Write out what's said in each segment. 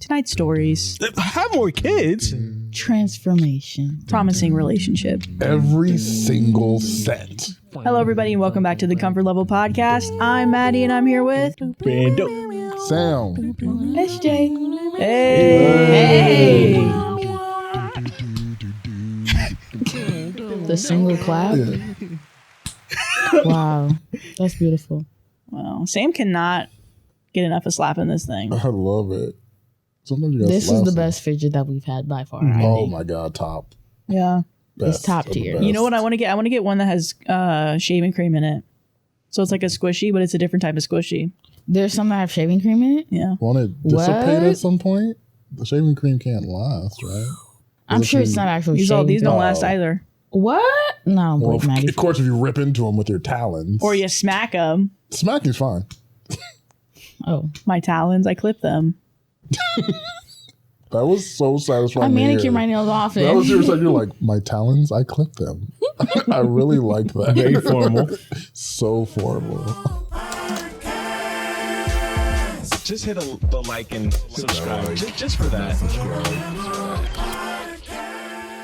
Tonight's stories. Have more kids. Transformation. Promising relationship. Every single set. Hello, everybody, and welcome back to the Comfort Level Podcast. I'm Maddie, and I'm here with Brando. Sam. SJ. Hey. The single clap. Yeah. Wow, that's beautiful. Wow, Sam cannot get enough of slapping this thing. I love it. Sometimes you gotta This slap is the some. best fidget that we've had by far. Oh my god, top. Yeah. It's Best top of the tier. best. You know what I want to get? I want to get one that has shaving cream in it. So it's like a squishy, but it's a different type of squishy. There's some that have shaving cream in it. Yeah. Won't it dissipate What? at some point? The shaving cream can't last, right? I'm Does it sure it's mean- not actually These shaving. don't No. last either. What? No, Well, break Maddie. of course, if you rip into them with your talons. Or you smack them. Smacking's fine. Oh, My talons, I clip them. That was so satisfying. I to manicure hear. my nails often. That was your second. You're like, my talons, I clip them. I really like that. Very formal. So formal. Just hit the like and subscribe. Just for that.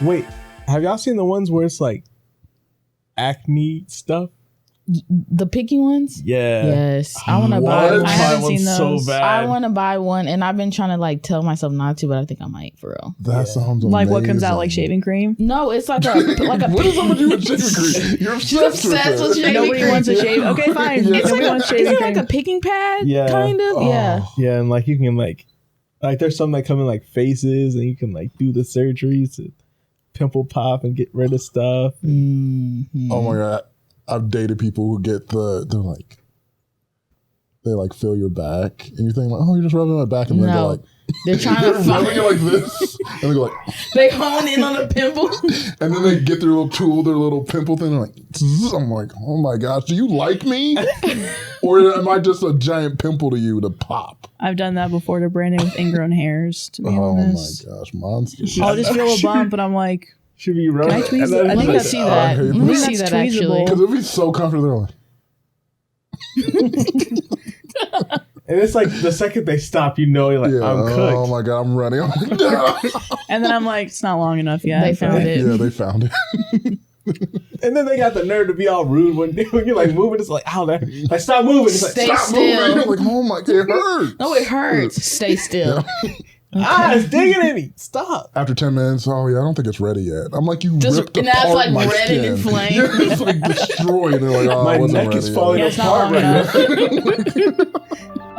Wait, have y'all seen the ones where it's like acne stuff? The picky ones. Yeah. Yes, I want to What? buy. I One. haven't One's seen so those. bad. I want to buy one, and I've been trying to like tell myself not to, but I think I might for real. That sounds amazing. Like what comes out like shaving cream? No, it's like a What is up with you with shaving cream? You're obsessed with it. Nobody wants a shave. Okay, fine. Yeah. It's Nobody like wants a, shaving isn't it cream. like a picking pad? Yeah. Kind of. Yeah. Yeah, and like you can like there's some that come in like faces, and you can like do the surgeries to pimple pop and get rid of stuff. Mhm. Oh my god. I've dated people who get they like feel your back, and you think like, oh, you're just rubbing my back, and then they're No. like, They're trying they're to rubbing find. it like this, and they go like, They hone in on the pimple. and then they get their little tool, their little pimple thing, and like, zzz. I'm like, oh my gosh, do you like me, or am I just a giant pimple to you to pop? I've done that before to Brandon with ingrown hairs, to be Oh my honest. gosh, monsters. I'll just feel a bump, and I'm like, Should be rubbing. Can I tweeze and then it? I it's think Let me like, see I that. hate Let me that. see That's that actually. Because it'd be so comfortable. They're like, and it's like the second they stop, you know, you're like, yeah, I'm cooked. oh my god, I'm running. I'm like, no. and then I'm like, it's not long enough yet. They found it. Yeah, they found it. And then they got the nerve to be all rude when you're like moving. It's like, ow, that like stop moving. It's like, Stay stop still. I'm like, oh my, it hurts. No, it hurts. Stay still. it's digging in me. Stop. After 10 minutes, oh yeah, I don't think it's ready yet. I'm like, you Just- ripped and now it's, apart like, my red and skin. inflamed. Yeah, it's like destroyed. And they're like, oh, My I wasn't neck ready is yet. falling Yeah, it's not apart long right enough.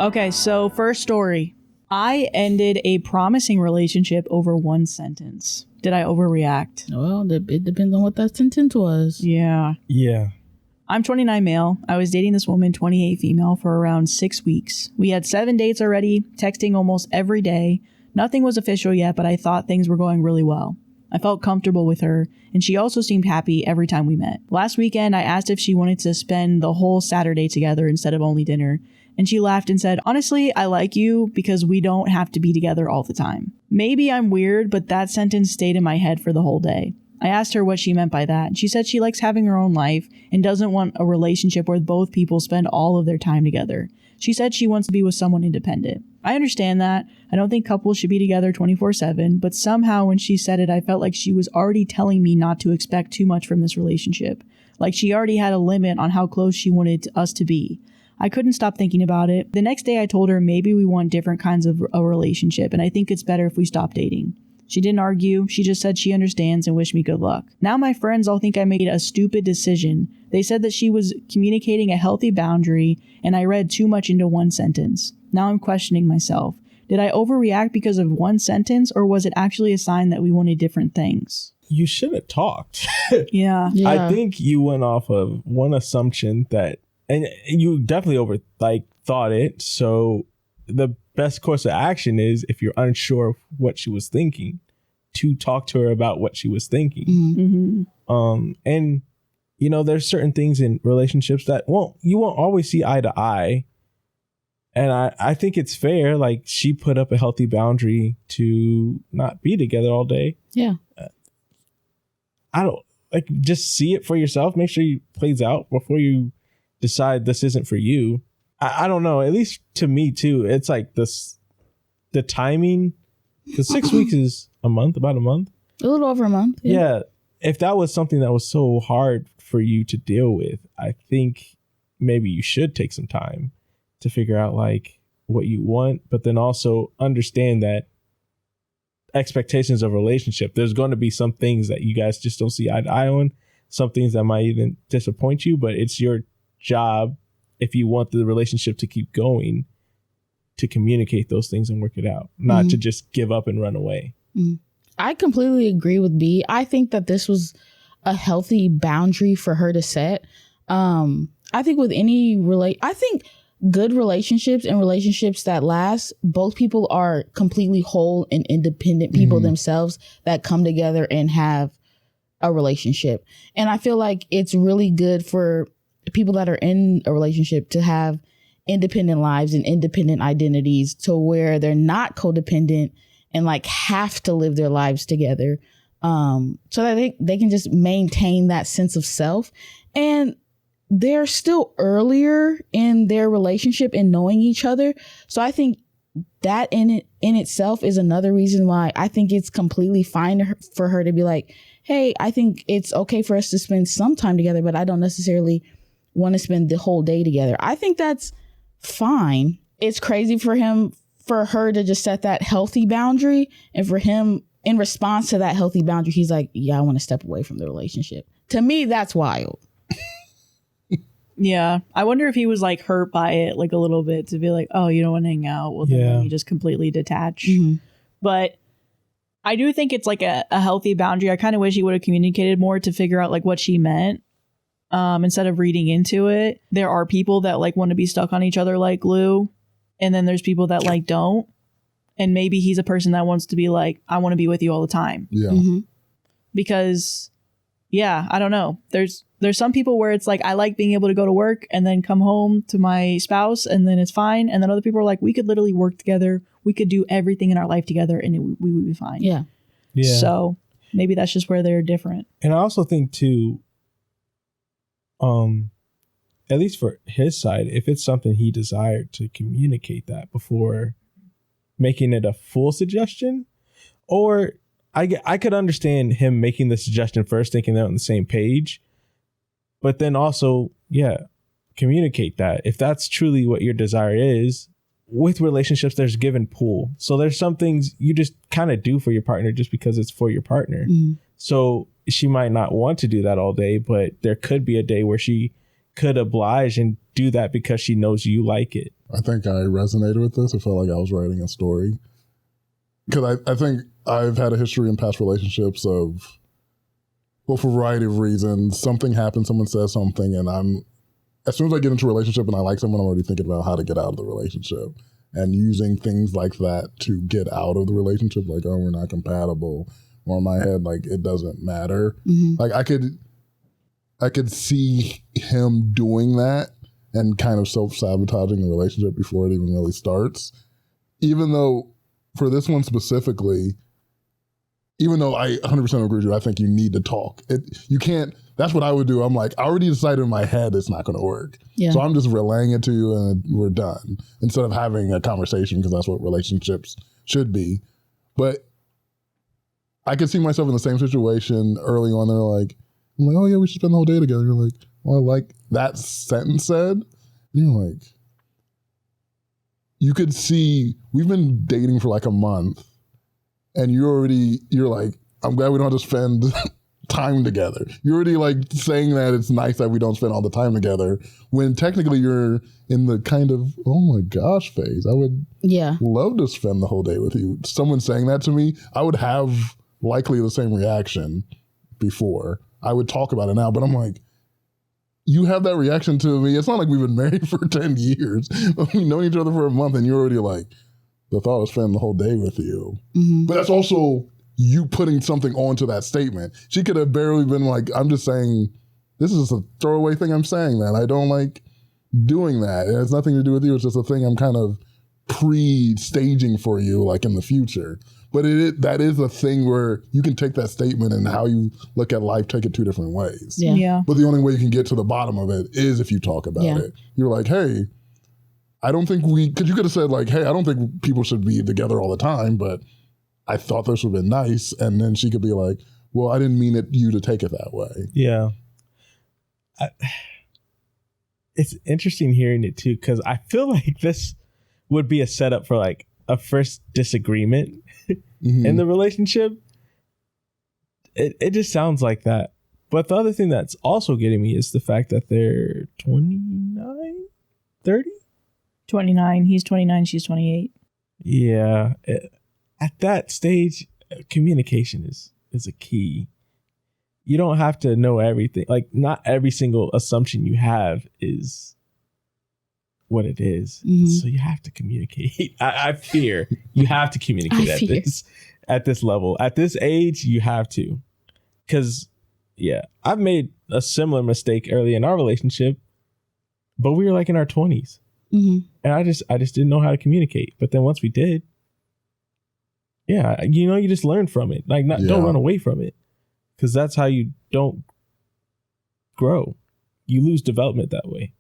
Okay, so first story. I ended a promising relationship over one sentence. Did I overreact? Well, it depends on what that sentence was. Yeah. Yeah. I'm 29 male. I was dating this woman, 28 female, for around 6 weeks. We had 7 dates already, texting almost every day. Nothing was official yet, but I thought things were going really well. I felt comfortable with her, and she also seemed happy every time we met. Last weekend, I asked if she wanted to spend the whole Saturday together instead of only dinner, and she laughed and said, honestly, I like you because we don't have to be together all the time. Maybe I'm weird, but that sentence stayed in my head for the whole day. I asked her what she meant by that. She said she likes having her own life and doesn't want a relationship where both people spend all of their time together. She said she wants to be with someone independent. I understand that. I don't think couples should be together 24/7, but somehow when she said it, I felt like she was already telling me not to expect too much from this relationship. Like she already had a limit on how close she wanted us to be. I couldn't stop thinking about it. The next day I told her maybe we want different kinds of a relationship, and I think it's better if we stop dating. She didn't argue. She just said she understands and wished me good luck. Now my friends all think I made a stupid decision. They said that she was communicating a healthy boundary, and I read too much into one sentence. Now I'm questioning myself. Did I overreact because of one sentence, or was it actually a sign that we wanted different things? You should have talked. Yeah. Yeah. I think you went off of one assumption that, and you definitely thought it. So the best course of action is, if you're unsure of what she was thinking, to talk to her about what she was thinking. Mm-hmm. And you know, there's certain things in relationships that you won't always see eye to eye. And I think it's fair. Like, she put up a healthy boundary to not be together all day. Yeah. I don't just see it for yourself. Make sure it plays out before you decide this isn't for you. I don't know. At least to me too, it's like this. the timing, because 6 weeks is about a month. A little over a month. Yeah. If that was something that was so hard for you to deal with, I think maybe you should take some time to figure out like what you want, but then also understand that expectations of a relationship, there's going to be some things that you guys just don't see eye to eye on, some things that might even disappoint you, but it's your job, if you want the relationship to keep going, to communicate those things and work it out, not to just give up and run away. I completely agree with B. I think that this was a healthy boundary for her to set. I think with any good relationships and relationships that last, both people are completely whole and independent people themselves that come together and have a relationship. And I feel like it's really good for people that are in a relationship to have independent lives and independent identities, to where they're not codependent and like have to live their lives together, so that they can just maintain that sense of self. And they're still earlier in their relationship and knowing each other. So I think that in itself is another reason why I think it's completely fine for her to be like, hey, I think it's okay for us to spend some time together, but I don't necessarily want to spend the whole day together. I think that's fine. It's crazy for her to just set that healthy boundary, and for him, in response to that healthy boundary, he's like, yeah, I want to step away from the relationship. To me, that's wild. Yeah. I wonder if he was like hurt by it like a little bit, to be like, oh, you don't want to hang out. Well, then you just completely detach. But I do think it's like a healthy boundary. I kind of wish he would have communicated more to figure out like what she meant, instead of reading into it. There are people that like want to be stuck on each other like glue. And then there's people that like don't. And maybe he's a person that wants to be like, I want to be with you all the time. Yeah. Because, yeah, I don't know. There's some people where it's like, I like being able to go to work and then come home to my spouse and then it's fine. And then other people are like, we could literally work together. We could do everything in our life together and we would be fine. Yeah. So maybe that's just where they're different. And I also think too, at least for his side, if it's something he desired, to communicate that before making it a full suggestion. Or I could understand him making the suggestion first, thinking they're on the same page, but then also, communicate that. If that's truly what your desire is, with relationships, there's give and pull. So there's some things you just kind of do for your partner just because it's for your partner. So she might not want to do that all day, but there could be a day where she could oblige and do that because she knows you like it. I think I resonated with this. I felt like I was writing a story. Because I think I've had a history in past relationships of, well, for a variety of reasons, something happens, someone says something, and as soon as I get into a relationship and I like someone, I'm already thinking about how to get out of the relationship and using things like that to get out of the relationship, like, oh, we're not compatible. Or in my head, like, it doesn't matter. Like, I could see him doing that and kind of self-sabotaging the relationship before it even really starts. Even though, for this one specifically, even though I 100% agree with you, I think you need to talk. You can't, that's what I would do. I'm like, I already decided in my head it's not going to work. Yeah. So I'm just relaying it to you and we're done. Instead of having a conversation, because that's what relationships should be. But I could see myself in the same situation early on. They're like, I'm like, oh yeah, we should spend the whole day together. You're like, well, like that sentence said, and you're like, you could see, we've been dating for like a month and you're like, I'm glad we don't have to spend time together. You're already like saying that it's nice that we don't spend all the time together, when technically you're in the kind of, oh my gosh phase. I would love to spend the whole day with you. Someone saying that to me, I would have likely the same reaction before. I would talk about it now, but I'm like, you have that reaction to me. It's not like we've been married for 10 years. We've known each other for a month and you're already like, the thought of spending the whole day with you. But that's also you putting something onto that statement. She could have barely been like, I'm just saying, this is a throwaway thing I'm saying, that I don't like doing that. It has nothing to do with you. It's just a thing I'm kind of pre-staging for you, like in the future. But that is a thing where you can take that statement and how you look at life, take it two different ways. Yeah. But the only way you can get to the bottom of it is if you talk about it. You're like, hey, I don't think because you could have said like, hey, I don't think people should be together all the time, but I thought this would have been nice. And then she could be like, well, I didn't mean you to take it that way. Yeah. It's interesting hearing it too, because I feel like this would be a setup for like a first disagreement in the relationship. It just sounds like that. But the other thing that's also getting me is the fact that they're 29, 30? 29. He's 29. She's 28. Yeah. At that stage, communication is a key. You don't have to know everything. Like, not every single assumption you have is what it is. So you have to communicate. I fear you have to communicate at this level. At this age, you have to. Because, yeah, I've made a similar mistake early in our relationship, but we were like in our 20s. And I just didn't know how to communicate. But then once we did, yeah, you just learn from it. Like, don't run away from it. Because that's how you don't grow. You lose development that way.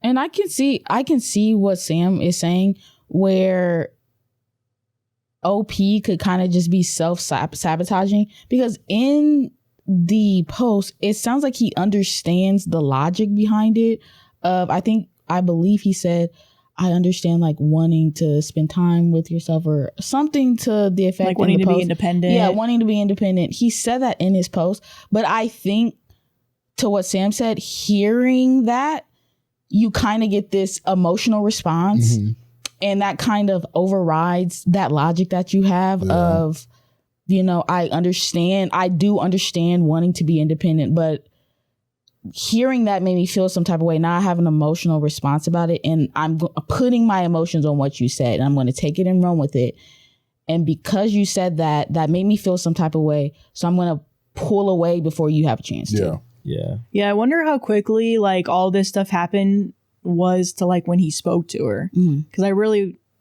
And I can see what Sam is saying, where OP could kind of just be self-sabotaging, because in the post, it sounds like he understands the logic behind it. I believe he said, I understand like wanting to spend time with yourself or something to the effect. Like wanting to be independent. Yeah, wanting to be independent. He said that in his post. But I think, to what Sam said, hearing that, you kind of get this emotional response. And that kind of overrides that logic that you have of, I do understand wanting to be independent, but hearing that made me feel some type of way. Now I have an emotional response about it, and I'm putting my emotions on what you said, and I'm going to take it and run with it. And because you said that made me feel some type of way. So I'm going to pull away before you have a chance to. Yeah. I wonder how quickly like all this stuff happened was to like when he spoke to her. Because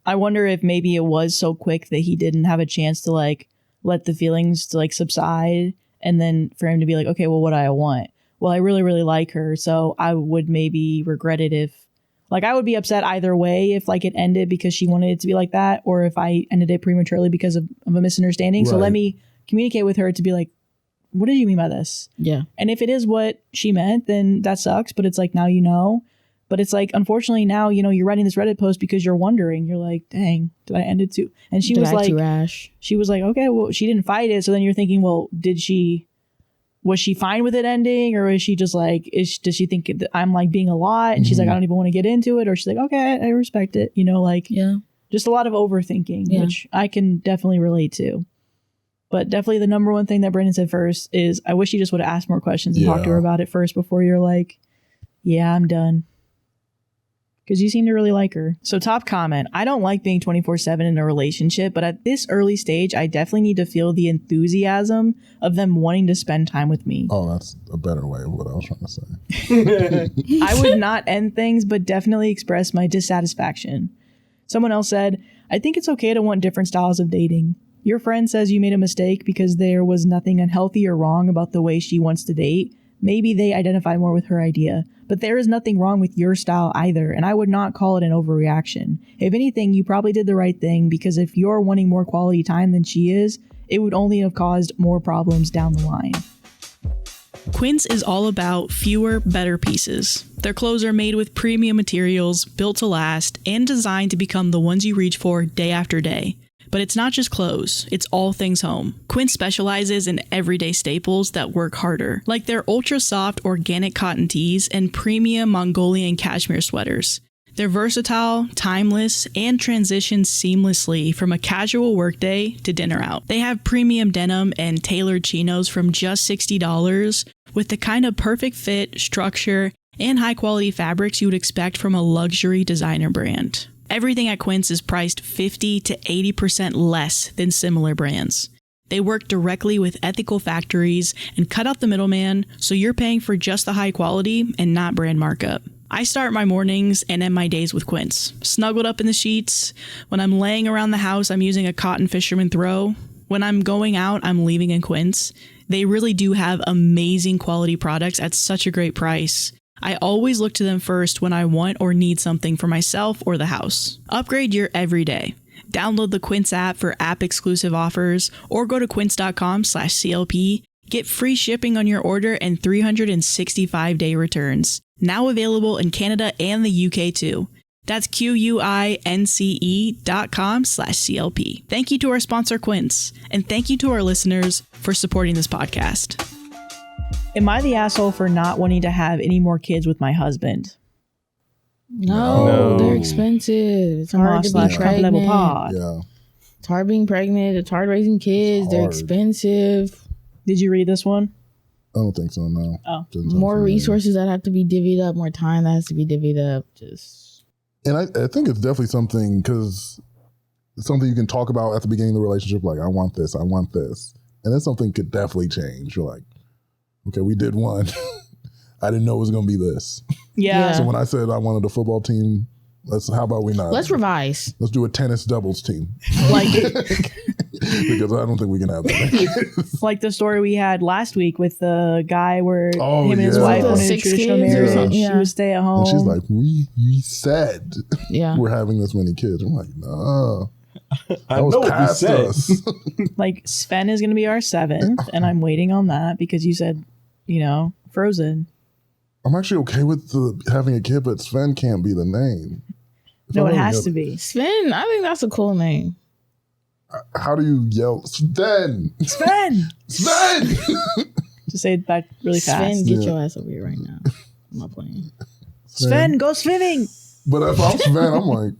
I wonder if maybe it was so quick that he didn't have a chance to like let the feelings to like subside, and then for him to be like, okay, well, what do I want? Well, I really, really like her, so I would maybe regret it if, like, I would be upset either way if, like, it ended because she wanted it to be like that, or if I ended it prematurely because of a misunderstanding. Right. So let me communicate with her to be like, what did you mean by this? Yeah. And if it is what she meant, then that sucks, but it's like, now you know. But it's like, unfortunately, now, you're writing this Reddit post because you're wondering. You're like, dang, did I end it too? And she was like, too rash? She was like, okay, well, she didn't fight it. So then you're thinking, well, was she fine with it ending, or is she just like, does she think that I'm like being a lot? And she's like, I don't even want to get into it. Or she's like, okay, I respect it. Just a lot of overthinking, which I can definitely relate to. But definitely the number one thing that Brandon said first is, I wish you just would have asked more questions and talked to her about it first before you're like, yeah, I'm done. Because you seem to really like her. So top comment, I don't like being 24/7 in a relationship, but at this early stage, I definitely need to feel the enthusiasm of them wanting to spend time with me. Oh, that's a better way of what I was trying to say. I would not end things, but definitely express my dissatisfaction. Someone else said, I think it's okay to want different styles of dating. Your friend says you made a mistake because there was nothing unhealthy or wrong about the way she wants to date. Maybe they identify more with her idea. But there is nothing wrong with your style either, and I would not call it an overreaction. If anything, you probably did the right thing, because if you're wanting more quality time than she is, it would only have caused more problems down the line. Quince is all about fewer, better pieces. Their clothes are made with premium materials, built to last, and designed to become the ones you reach for day after day. But it's not just clothes, it's all things home. Quince specializes in everyday staples that work harder, like their ultra-soft organic cotton tees and premium Mongolian cashmere sweaters. They're versatile, timeless, and transition seamlessly from a casual workday to dinner out. They have premium denim and tailored chinos from just $60, with the kind of perfect fit, structure, and high-quality fabrics you would expect from a luxury designer brand. Everything at Quince is priced 50 to 80% less than similar brands. They work directly with ethical factories and cut out the middleman, so you're paying for just the high quality and not brand markup. I start my mornings and end my days with Quince. Snuggled up in the sheets. When I'm laying around the house, I'm using a cotton fisherman throw. When I'm going out, I'm leaving in Quince. They really do have amazing quality products at such a great price. I always look to them first when I want or need something for myself or the house. Upgrade your everyday. Download the Quince app for app-exclusive offers or go to quince.com/CLP. Get free shipping on your order and 365-day returns. Now available in Canada and the UK too. That's QUINCE.com/CLP. Thank you to our sponsor Quince, and thank you to our listeners for supporting this podcast. Am I the asshole for not wanting to have any more kids with my husband? No, they're expensive. It's hard to be pregnant. Yeah. It's hard being pregnant. It's hard raising kids. They're expensive. Did you read this one? I don't think so, no. Oh. More resources that have to be divvied up, more time that has to be divvied up. And I think it's definitely something, because it's something you can talk about at the beginning of the relationship, like, I want this. And then something could definitely change. You're like, okay, we did one. I didn't know it was going to be this. Yeah. So when I said I wanted a football team, how about we not? Let's revise. Let's do a tennis doubles team. Like because I don't think we can have that. Like the story we had last week with the guy where him and his yeah. wife wanted a 6 traditional kids or marriage. something, She yeah. would stay at home. And she's like, we said we're having this many kids. I'm like, no. I know what you said. us. Like Sven is going to be our 7th, and I'm waiting on that because you said, Frozen. I'm actually okay with having a kid, but Sven can't be the name. No, it has to be. Sven, I think that's a cool name. How do you yell, Sven? Sven! Sven! To say it back really fast. Sven, get your ass over here right now. I'm not playing. Sven, go swimming! But if I'm Sven, I'm like,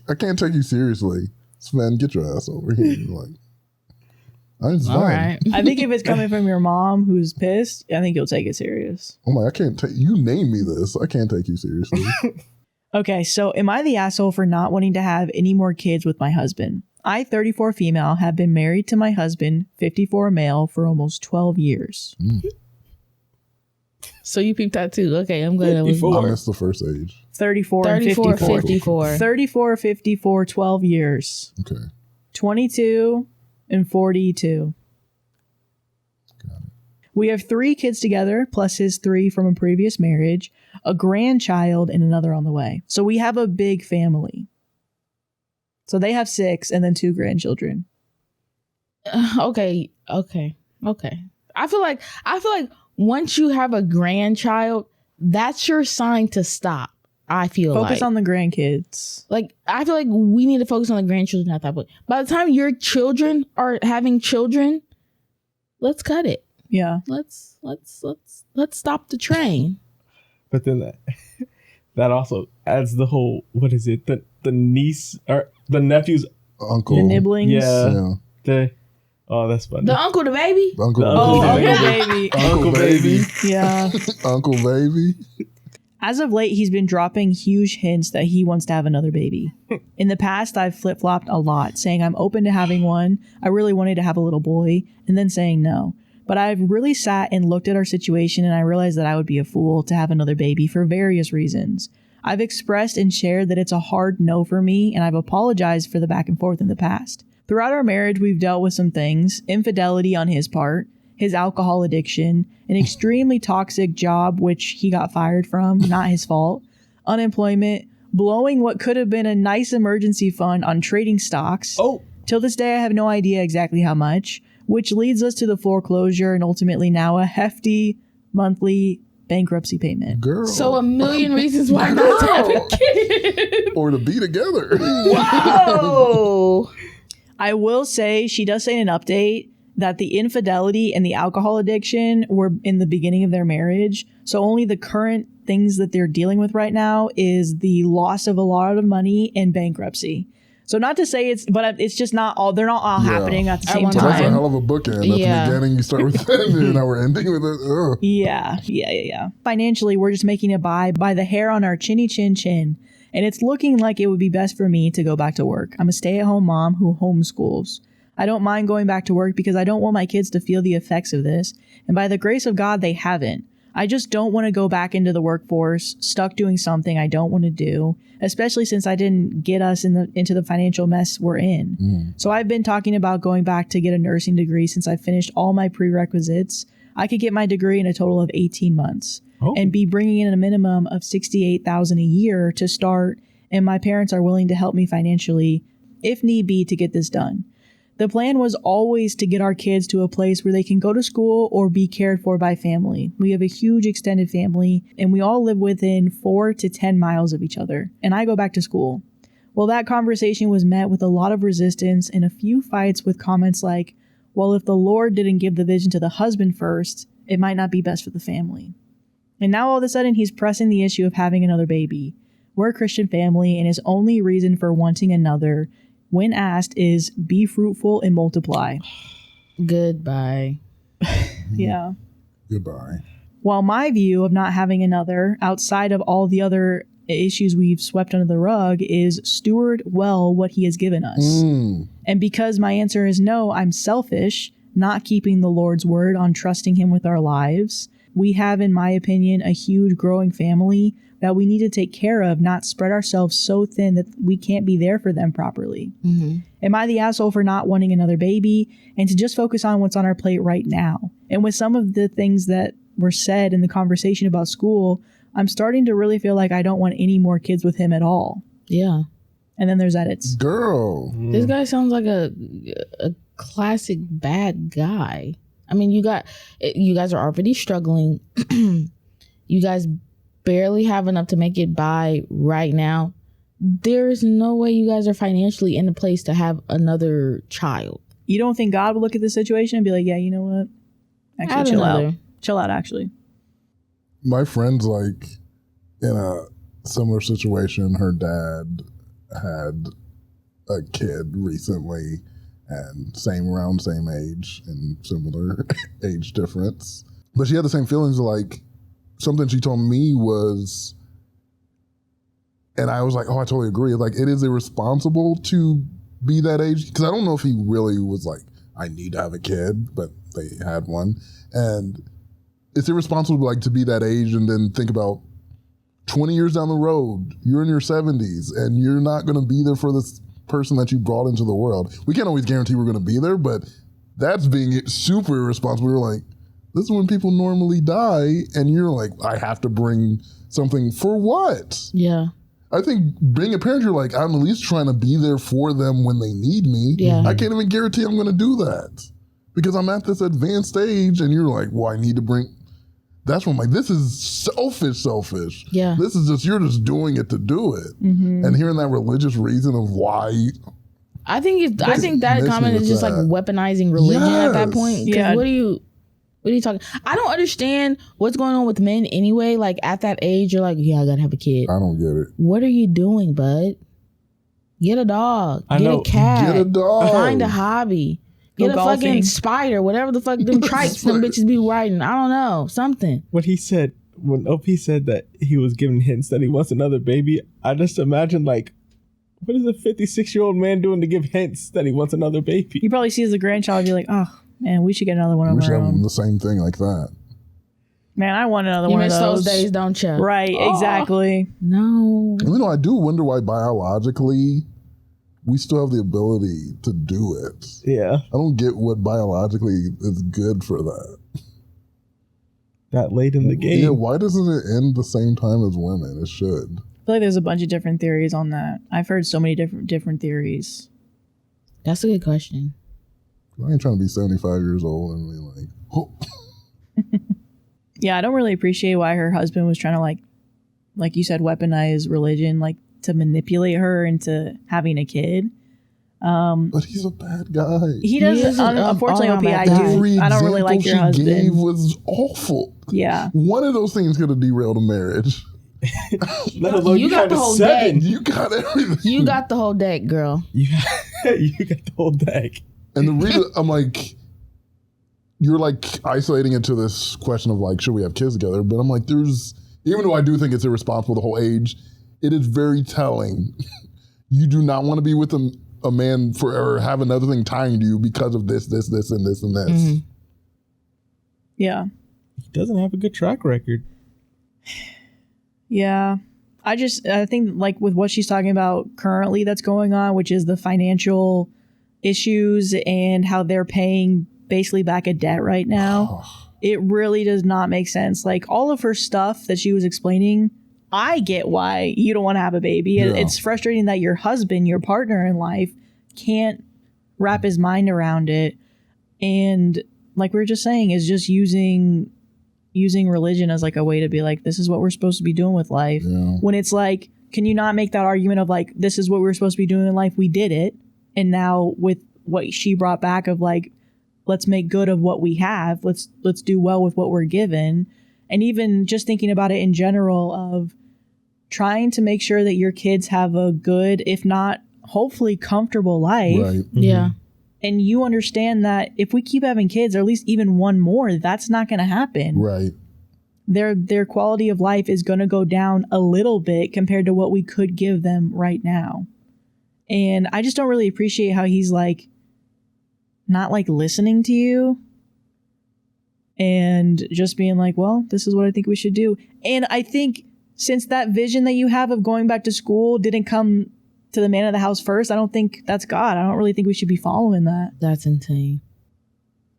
I can't take you seriously. Sven, get your ass over here. Like, I'm Sven. All right. I think if it's coming from your mom who's pissed, I think you'll take it serious. I'm like, I can't take you. Name me this. I can't take you seriously. Okay, so am I the asshole for not wanting to have any more kids with my husband? I, 34 female, have been married to my husband, 54 male, for almost 12 years. So you peeped that too. Okay, I'm glad I was. I missed the first age. 34 and 54. 54. 34, 54, 12 years. Okay. 22 and 42. Got it. We have 3 kids together, plus his 3 from a previous marriage, a grandchild, and another on the way. So we have a big family. So they have 6 and then 2 grandchildren. Okay. I feel like once you have a grandchild, that's your sign to stop. I feel Focus on the grandkids. Like, I feel like we need to focus on the grandchildren at that point. By the time your children are having children, let's cut it. Yeah. Let's stop the train. But then that also adds the whole, what is it? The niece or the nephew's Uncle. The nibblings. Yeah. That's funny. The uncle, the baby. Uncle. Uncle baby. baby. Uncle baby. Yeah. Uncle baby. As of late, he's been dropping huge hints that he wants to have another baby. In the past, I've flip-flopped a lot, saying I'm open to having one. I really wanted to have a little boy, and then saying no. But I've really sat and looked at our situation, and I realized that I would be a fool to have another baby for various reasons. I've expressed and shared that it's a hard no for me, and I've apologized for the back and forth in the past. Throughout our marriage, we've dealt with some things: infidelity on his part, his alcohol addiction, an extremely toxic job, which he got fired from, not his fault, unemployment, blowing what could have been a nice emergency fund on trading stocks. Oh. Till this day, I have no idea exactly how much, which leads us to the foreclosure and ultimately now a hefty monthly bankruptcy payment. Girl. So a million reasons why not to have a kid. Or to be together. Whoa. I will say, she does say in an update that the infidelity and the alcohol addiction were in the beginning of their marriage. So only the current things that they're dealing with right now is the loss of a lot of money and bankruptcy. So not to say it's just not all, they're not all happening at the same one That's a time. hell of a bookend. At the beginning, you start with that, and now we're ending with it. Ugh. Yeah. Financially, we're just making it by the hair on our chinny chin chin. And it's looking like it would be best for me to go back to work. I'm a stay-at-home mom who homeschools. I don't mind going back to work because I don't want my kids to feel the effects of this. And by the grace of God, they haven't. I just don't want to go back into the workforce, stuck doing something I don't want to do, especially since I didn't get us into the financial mess we're in. So I've been talking about going back to get a nursing degree since I finished all my prerequisites. I could get my degree in a total of 18 months. and be bringing in a minimum of $68,000 a year to start, and my parents are willing to help me financially if need be to get this done. The plan was always to get our kids to a place where they can go to school or be cared for by family. We have a huge extended family, and we all live within 4 to 10 miles of each other, and I go back to school. Well, that conversation was met with a lot of resistance and a few fights with comments like, well, if the Lord didn't give the vision to the husband first, it might not be best for the family. And now all of a sudden he's pressing the issue of having another baby. We're a Christian family, and his only reason for wanting another, when asked, is be fruitful and multiply. Goodbye. Yeah. Goodbye. While my view of not having another, outside of all the other issues we've swept under the rug, is steward well what he has given us. And because my answer is no, I'm selfish, not keeping the Lord's word on trusting him with our lives. We have, in my opinion, a huge growing family that we need to take care of, not spread ourselves so thin that we can't be there for them properly. Am I the asshole for not wanting another baby and to just focus on what's on our plate right now? And with some of the things that were said in the conversation about school, I'm starting to really feel like I don't want any more kids with him at all. Yeah. And then there's edits. Girl. This guy sounds like a classic bad guy. I mean, you guys are already struggling. You guys barely have enough to make it by right now. There is no way you guys are financially in a place to have another child. You don't think God would look at the situation and be like, yeah, you know what? Actually, chill out. Chill out, actually. My friend's like in a similar situation. Her dad had a kid recently, and around same age and similar age difference. But she had the same feelings. Like, something she told me was, and I was like, oh, I totally agree. Like, it is irresponsible to be that age. Because I don't know if he really was like, I need to have a kid, but they had one. And it's irresponsible like to be that age and then think about 20 years down the road, you're in your 70s and you're not going to be there for this person that you brought into the world. We can't always guarantee we're going to be there, but that's being super irresponsible. You're like, this is when people normally die, and you're like, I have to bring something for what? Yeah. I think being a parent, you're like, I'm at least trying to be there for them when they need me. Yeah. I can't even guarantee I'm going to do that because I'm at this advanced stage, and you're like, well, I need to bring. That's when I'm like, this is selfish. Yeah. This is just, you're just doing it to do it. And hearing that religious reason of why. I think that comment is just like weaponizing religion at that point. Yeah. What are you talking? I don't understand what's going on with men anyway. Like, at that age, you're like, yeah, I gotta have a kid. I don't get it. What are you doing, bud? Get a dog. Get a cat. Get a dog. Find a hobby. Get a golfing. fucking spider. Whatever the fuck them trikes them bitches be riding. I don't know. Something. What he said, when OP said that he was giving hints that he wants another baby, I just imagine, like, what is a 56-year-old man doing to give hints that he wants another baby? He probably sees the grandchild and be like, oh, man, we should get another one of We should our have own. the same thing like that. Man, I want another You one of miss those. those days, don't you? Right, exactly. No. You know, I do wonder why biologically we still have the ability to do it. Yeah. I don't get what biologically is good for that. That late in the game. Yeah, why doesn't it end the same time as women? It should. I feel like there's a bunch of different theories on that. I've heard so many different theories. That's a good question. I ain't trying to be 75 years old and be like, oh. Yeah, I don't really appreciate why her husband was trying to like you said, weaponize religion, like to manipulate her into having a kid. But he's a bad guy. He doesn't. is an Unfortunately, all-around OP, bad guy. Every I don't really like your example she gave husband. was awful. Yeah. One of those things could have derailed a marriage. Let alone You you got had the a whole 7. You got everything. You got the whole deck, girl. You got the whole deck. And the reason I'm like, you're like isolating it to this question of like, should we have kids together? But I'm like, even though I do think it's irresponsible the whole age, it is very telling. You do not want to be with a man or have another thing tying to you because of this, and this, and this. Mm-hmm. Yeah. He doesn't have a good track record. Yeah. I think like with what she's talking about currently that's going on, which is the financial issues and how they're paying basically back a debt right now. it really does not make sense. Like all of her stuff that she was explaining, I get why you don't want to have a baby. Yeah. It's frustrating that your husband, your partner in life, can't wrap his mind around it. And like we were just saying, is just using religion as like a way to be like, this is what we're supposed to be doing with life. Yeah. When it's like, can you not make that argument of like, this is what we're supposed to be doing in life? We did it. And now with what she brought back of like, let's make good of what we have. Let's do well with what we're given. And even just thinking about it in general of trying to make sure that your kids have a good, if not hopefully comfortable life. Right. Yeah. And you understand that if we keep having kids, or at least even one more, that's not going to happen. Right. Their quality of life is going to go down a little bit compared to what we could give them right now. And I just don't really appreciate how he's like not like listening to you and just being like, well, this is what I think we should do. And I think since that vision that you have of going back to school didn't come to the man of the house first, I don't think that's God. I don't really think we should be following that. That's insane.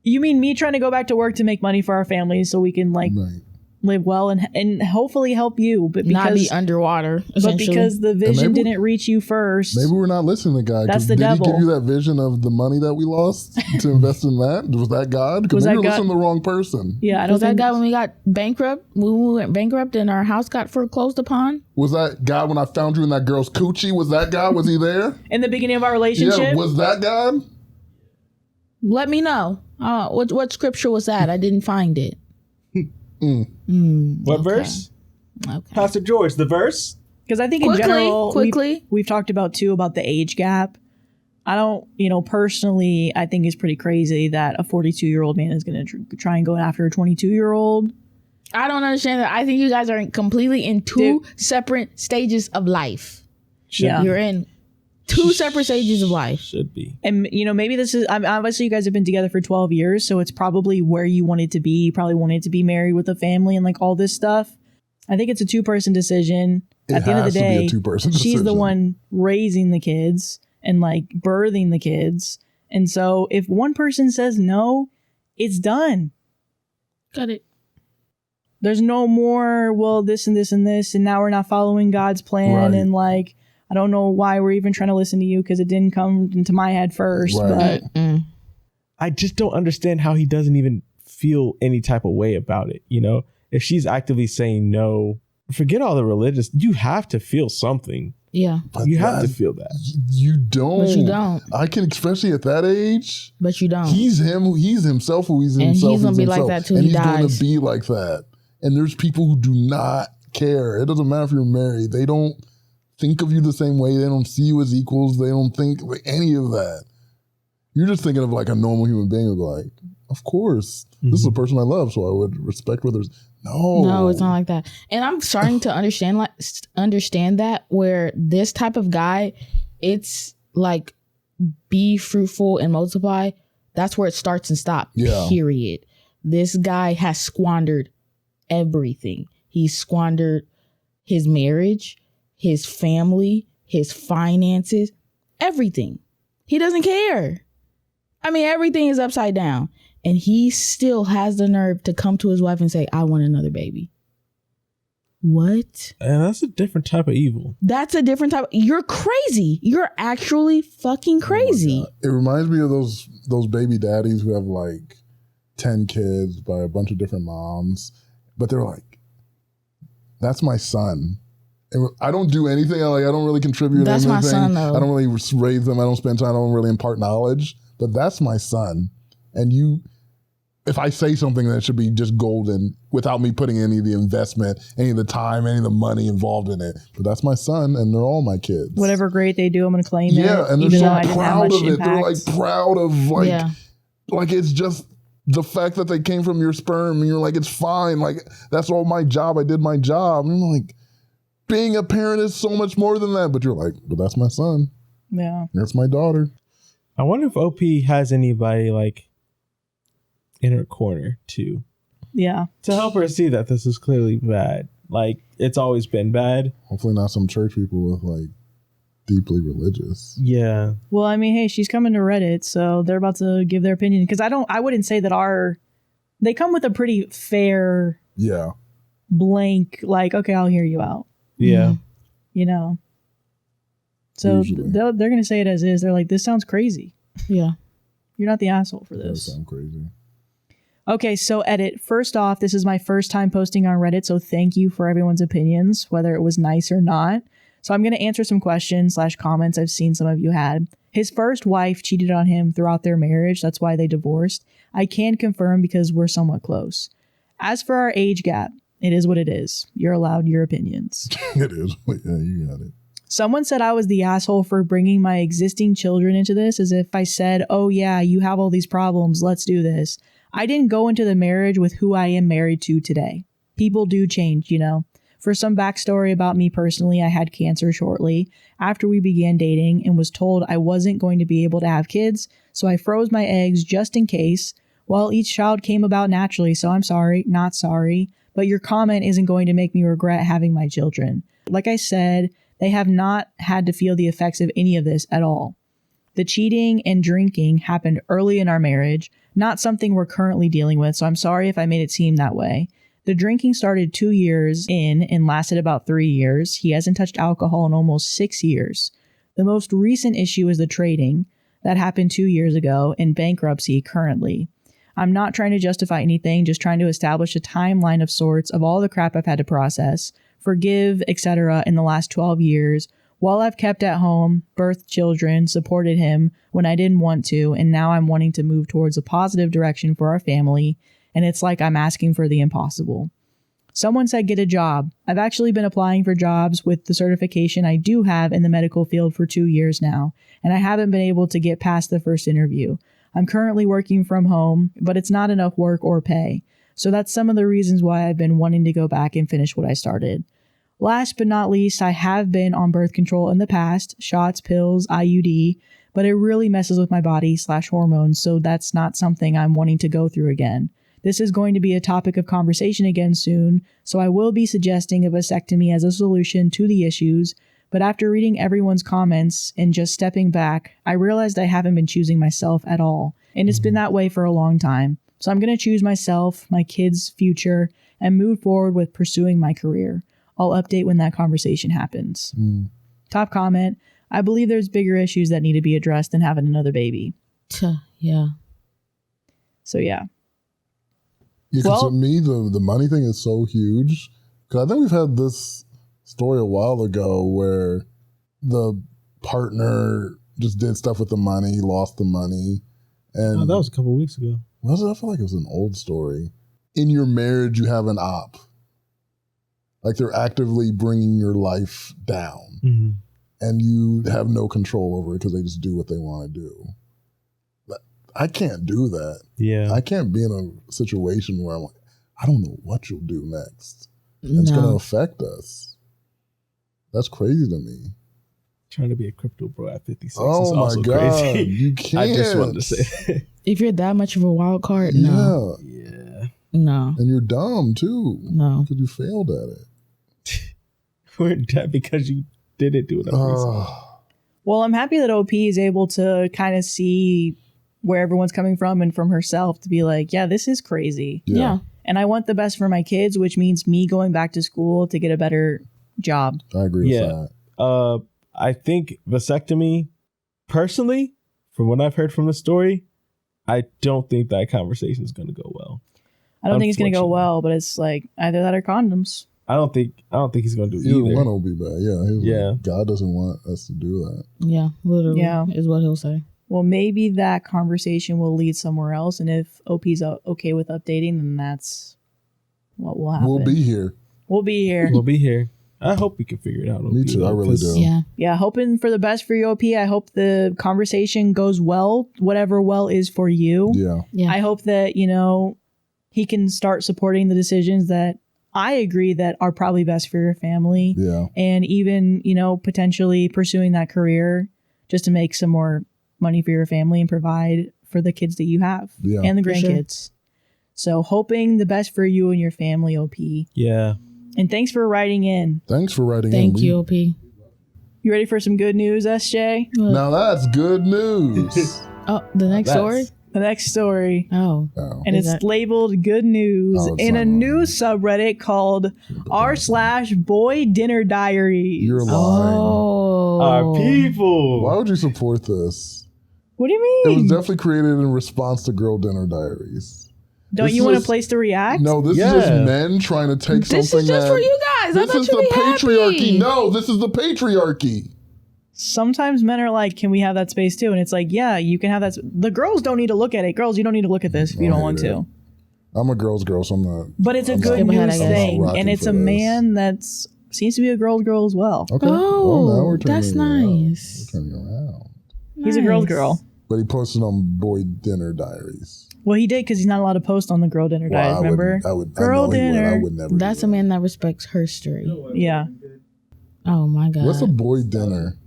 You mean me trying to go back to work to make money for our families so we can like Right. live well and hopefully help you, but because Not be underwater, but essentially. because the vision maybe- didn't reach you first. Maybe we're not listening to God. 'Cause That's the did devil. he give you that vision of the money that we lost to invest in that? Was that God? Because Was maybe that you're God? listening to the wrong person. Yeah, I don't Was that think guy when we got bankrupt? When we went bankrupt and our house got foreclosed upon? Was that God when I found you in that girl's coochie? Was that God? Was he there? in the beginning of our relationship. Yeah, was that God? Let me know. What scripture was that? I didn't find it. What verse? Okay. Pastor George, the verse? Because I think in Quickly, general, quickly. we've talked about too about the age gap. I don't, personally, I think it's pretty crazy that a 42-year-old man is going to try and go after a 22-year-old. I don't understand that. I think you guys are completely in two separate stages of life. Yeah. You're in two separate stages of life. Should be. And, maybe this is, obviously you guys have been together for 12 years, so it's probably where you wanted to be. You probably wanted to be married with a family and like all this stuff. I think it's a two-person decision. At the end of the has to be a day, two-person she's the decision. one raising the kids and like birthing the kids. And so if one person says no, it's done. Got it. There's no more, well, this and this and this, and now we're not following God's plan. Right. And like, I don't know why we're even trying to listen to you because it didn't come into my head first. Right. But I just don't understand how he doesn't even feel any type of way about it. If she's actively saying no, forget all the religious, you have to feel something. Yeah. But You have to feel that. You don't. But you don't. I can, especially at that age. But you don't. He's him. He's himself. Who he's And himself. he's gonna be like himself. that till and he he's going dies. to be like that. And there's people who do not care. It doesn't matter if you're married. They don't think of you the same way. They don't see you as equals. They don't think like any of that. You're just thinking of like a normal human being who's like, of course, this is a person I love, so I would respect whether No, it's not like that. And I'm starting to understand that where this type of guy, it's like be fruitful and multiply. That's where it starts and stops. Yeah. Period. This guy has squandered everything. He squandered his marriage, his family, his finances, everything. He doesn't care. I mean, everything is upside down. And he still has the nerve to come to his wife and say, I want another baby. What? And that's a different type of evil. That's a different type. You're crazy. You're actually fucking crazy. It reminds me of those baby daddies who have like 10 kids by a bunch of different moms, but they're like, that's my son. And I don't do anything. I don't really contribute That's anything. my son, though. I don't really raise them. I don't spend time. I don't really impart knowledge, but that's my son. And if I say something that should be just golden without me putting any of the investment, any of the time, any of the money involved in it. But that's my son and they're all my kids. whatever grade they do, I'm going to claim it. Yeah, and they're even so though I didn't have proud much of it. They're like impact. proud of Yeah. like it's just the fact that they came from your sperm and you're like, it's fine. Like that's all my job. I did my job. And I'm like, being a parent is so much more than that. But you're like, but that's my son. Yeah. That's my daughter. I wonder if OP has anybody like in her corner too, Yeah. to help her see that this is clearly bad. Like it's always been bad. Hopefully not some church people with like deeply religious. Yeah. Well, I mean, hey, she's coming to Reddit, so they're about to give their opinion. Because I wouldn't say that our they come with a pretty fair, Yeah. blank, like, okay, I'll hear you out. Yeah. You know? So Usually. they're going to say it as is. They're like, this sounds crazy. Yeah. You're not the asshole for That this. sounds crazy. Okay, so edit. First off, this is my first time posting on Reddit, so thank you for everyone's opinions, whether it was nice or not. So I'm going to answer some questions / comments I've seen some of you had. His first wife cheated on him throughout their marriage. That's why they divorced. I can confirm because we're somewhat close. As for our age gap, it is what it is. You're allowed your opinions. It is. Yeah, you got it. Someone said I was the asshole for bringing my existing children into this, as if I said, oh yeah, you have all these problems, let's do this. I didn't go into the marriage with who I am married to today. People do change, you know. For some backstory about me personally, I had cancer shortly after we began dating and was told I wasn't going to be able to have kids, so I froze my eggs just in case. Well, each child came about naturally, so I'm sorry, not sorry, but your comment isn't going to make me regret having my children. Like I said, they have not had to feel the effects of any of this at all. The cheating and drinking happened early in our marriage, not something we're currently dealing with, so I'm sorry if I made it seem that way. The drinking started 2 years in and lasted about 3 years. He hasn't touched alcohol in almost 6 years. The most recent issue is the trading. That happened 2 years ago, in bankruptcy currently. I'm not trying to justify anything, just trying to establish a timeline of sorts of all the crap I've had to process, forgive, etc. in the last 12 years, while I've kept at home, birthed children, supported him when I didn't want to, and now I'm wanting to move towards a positive direction for our family, and it's like I'm asking for the impossible. Someone said get a job. I've actually been applying for jobs with the certification I do have in the medical field for 2 years now, and I haven't been able to get past the first interview. I'm currently working from home, but it's not enough work or pay. So that's some of the reasons why I've been wanting to go back and finish what I started. Last but not least, I have been on birth control in the past, shots, pills, IUD, but it really messes with my body / hormones, so that's not something I'm wanting to go through again. This is going to be a topic of conversation again soon, so I will be suggesting a vasectomy as a solution to the issues, but after reading everyone's comments and just stepping back, I realized I haven't been choosing myself at all, and it's been that way for a long time. So I'm going to choose myself, my kids' future, and move forward with pursuing my career. I'll update when that conversation happens. Top comment, I believe there's bigger issues that need to be addressed than having another baby. Yeah. So yeah. Yeah, 'cause to me, the money thing is so huge. Because I think we've had this story a while ago where the partner just did stuff with the money, lost the money. And that was a couple of weeks ago. Was it? I feel like it was an old story. In your marriage, you have an op. Like they're actively bringing your life down. Mm-hmm. And you have no control over it because they just do what they want to do. But I can't do that. Yeah. I can't be in a situation where I'm like, I don't know what you'll do next. And it's going to affect us. That's crazy to me. Trying to be a crypto bro at 56 is Oh my also God. crazy. You can't. I just wanted to say. If you're that much of a wild card, no. Yeah. No. And you're dumb too. No. Because you failed at it. We're dead because you didn't do it. Well, I'm happy that OP is able to kind of see where everyone's coming from and from herself to be like, yeah, this is crazy. Yeah. And I want the best for my kids, which means me going back to school to get a better job. I agree with that. I think vasectomy, personally, from what I've heard from the story, I don't think that conversation is going to go well. I don't think it's going to go well, but it's like either that or condoms. I don't think he's going to do Either either. one will be bad. Yeah. Yeah. God doesn't want us to do that. Yeah. Literally. Yeah. Is what he'll say. Well, maybe that conversation will lead somewhere else. And if OP's okay with updating, then that's what will happen. We'll be here. We'll be here. We'll be here. I hope we can figure it out. Me too. I really do. Yeah. Yeah. Hoping for the best for you, OP. I hope the conversation goes well, whatever well is for you. Yeah. Yeah. I hope that, he can start supporting the decisions that I agree that are probably best for your family. Yeah. And even, potentially pursuing that career just to make some more money for your family and provide for the kids that you have and the grandkids. Sure. So hoping the best for you and your family, OP. Yeah. And thanks for writing in. Thanks for writing in. Thank you, OP. You ready for some good news, SJ? Now that's good news. Oh, the next story? The next story. Oh. And it's labeled good news in a news subreddit called r/boy dinner diaries. You're lying. Oh. Our people. Why would you support this? What do you It was mean? definitely created in response to Girl Dinner Diaries. Don't This you want a was- place to react? No, this is just men trying to take This something is just that... for you guys. I This thought is you'd the be patriarchy. happy. No, this is the patriarchy. Sometimes men are like, can we have that space too? And it's like, yeah, you can have that. The girls don't need to look at it. Girls, you don't need to look at this if you don't want to. I'm a girl's girl, so I'm not... But it's a I'm good not- ahead, news I guess. thing. rocking And it's for a this. man that seems to be a girl's girl as well. Okay. Oh, Well, now we're turning that's around. nice. We're turning around. He's a girl's Nice. girl. But he posted on Boy Dinner Diaries. Well, he did because he's not allowed to post on the girl dinner Well, diet, remember? I would. Girl I know he would. dinner. I would never. That's do a that. man that respects her story. Yeah. Oh my God. What's a boy dinner?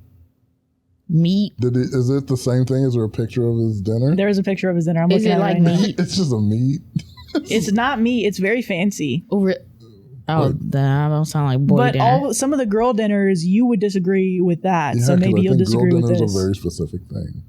Meat? Is it the same thing? Is there a picture of his dinner? There is a picture of his dinner. I'm Is looking it at like it right now. meat? It's just a meat. It's not meat. It's very fancy. Oh, that don't sound like boy But dinner. some of the girl dinners, you would disagree with that. Yeah, So 'cause maybe I you'll think disagree girl with dinner is this. a very specific thing.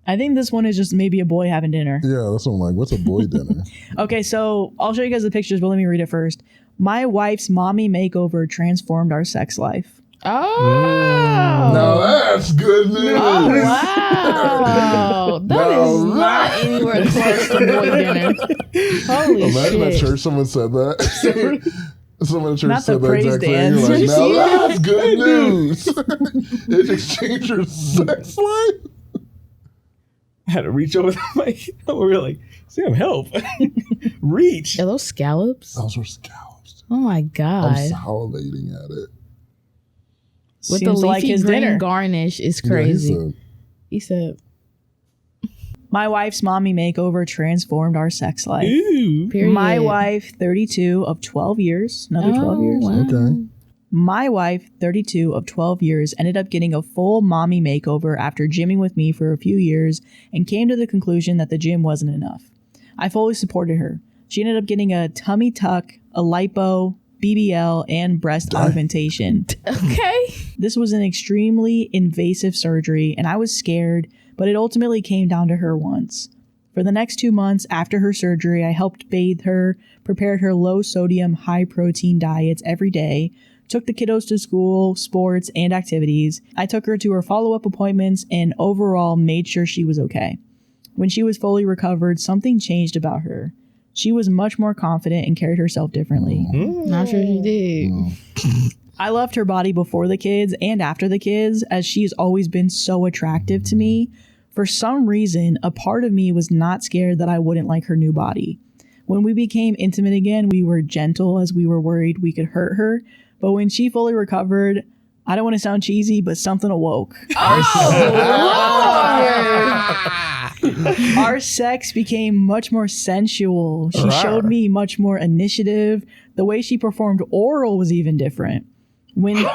I think this one is just maybe a boy having dinner. Yeah, that's what I'm like. What's a boy dinner? Okay, so I'll show you guys the pictures, but let me read it first. My wife's mommy makeover transformed our sex life. Oh. Now that's good news. Oh, wow. That is not anywhere close to boy dinner. Holy Imagine at shit. church someone said that. Someone at church Not the said that praise exact thing. dance. You're like, Did you now see that? that's good news. It exchanged your sex life. I had to reach over the mic. We were like, Sam, help. Reach. Are those scallops? Those were scallops. Oh my I'm God. salivating at it. With the Seems leafy like his green dinner. garnish is Yeah, crazy. He said, My wife's mommy makeover transformed our sex life. Ooh. period. My wife, 32 of 12 years. Another 12 years. wow. Okay. My wife, 32 of 12 years, ended up getting a full mommy makeover after gymming with me for a few years and came to the conclusion that the gym wasn't enough. I fully supported her. She ended up getting a tummy tuck, a lipo, BBL, and breast augmentation. Okay. This was an extremely invasive surgery, and I was scared, but it ultimately came down to her wants. For the next 2 months after her surgery, I helped bathe her, prepared her low-sodium, high-protein diets every day, took the kiddos to school, sports, and activities. I took her to her follow-up appointments, and overall made sure she was okay. When she was fully recovered, something changed about her. She was much more confident and carried herself differently. Not sure she did. I loved her body before the kids and after the kids, as she has always been so attractive to me. For some reason, a part of me was not scared that I wouldn't like her new body. When we became intimate again, we were gentle as we were worried we could hurt her. But when she fully recovered, I don't want to sound cheesy, but something awoke. Our sex became much more sensual. She showed me much more initiative. The way she performed oral was even different. When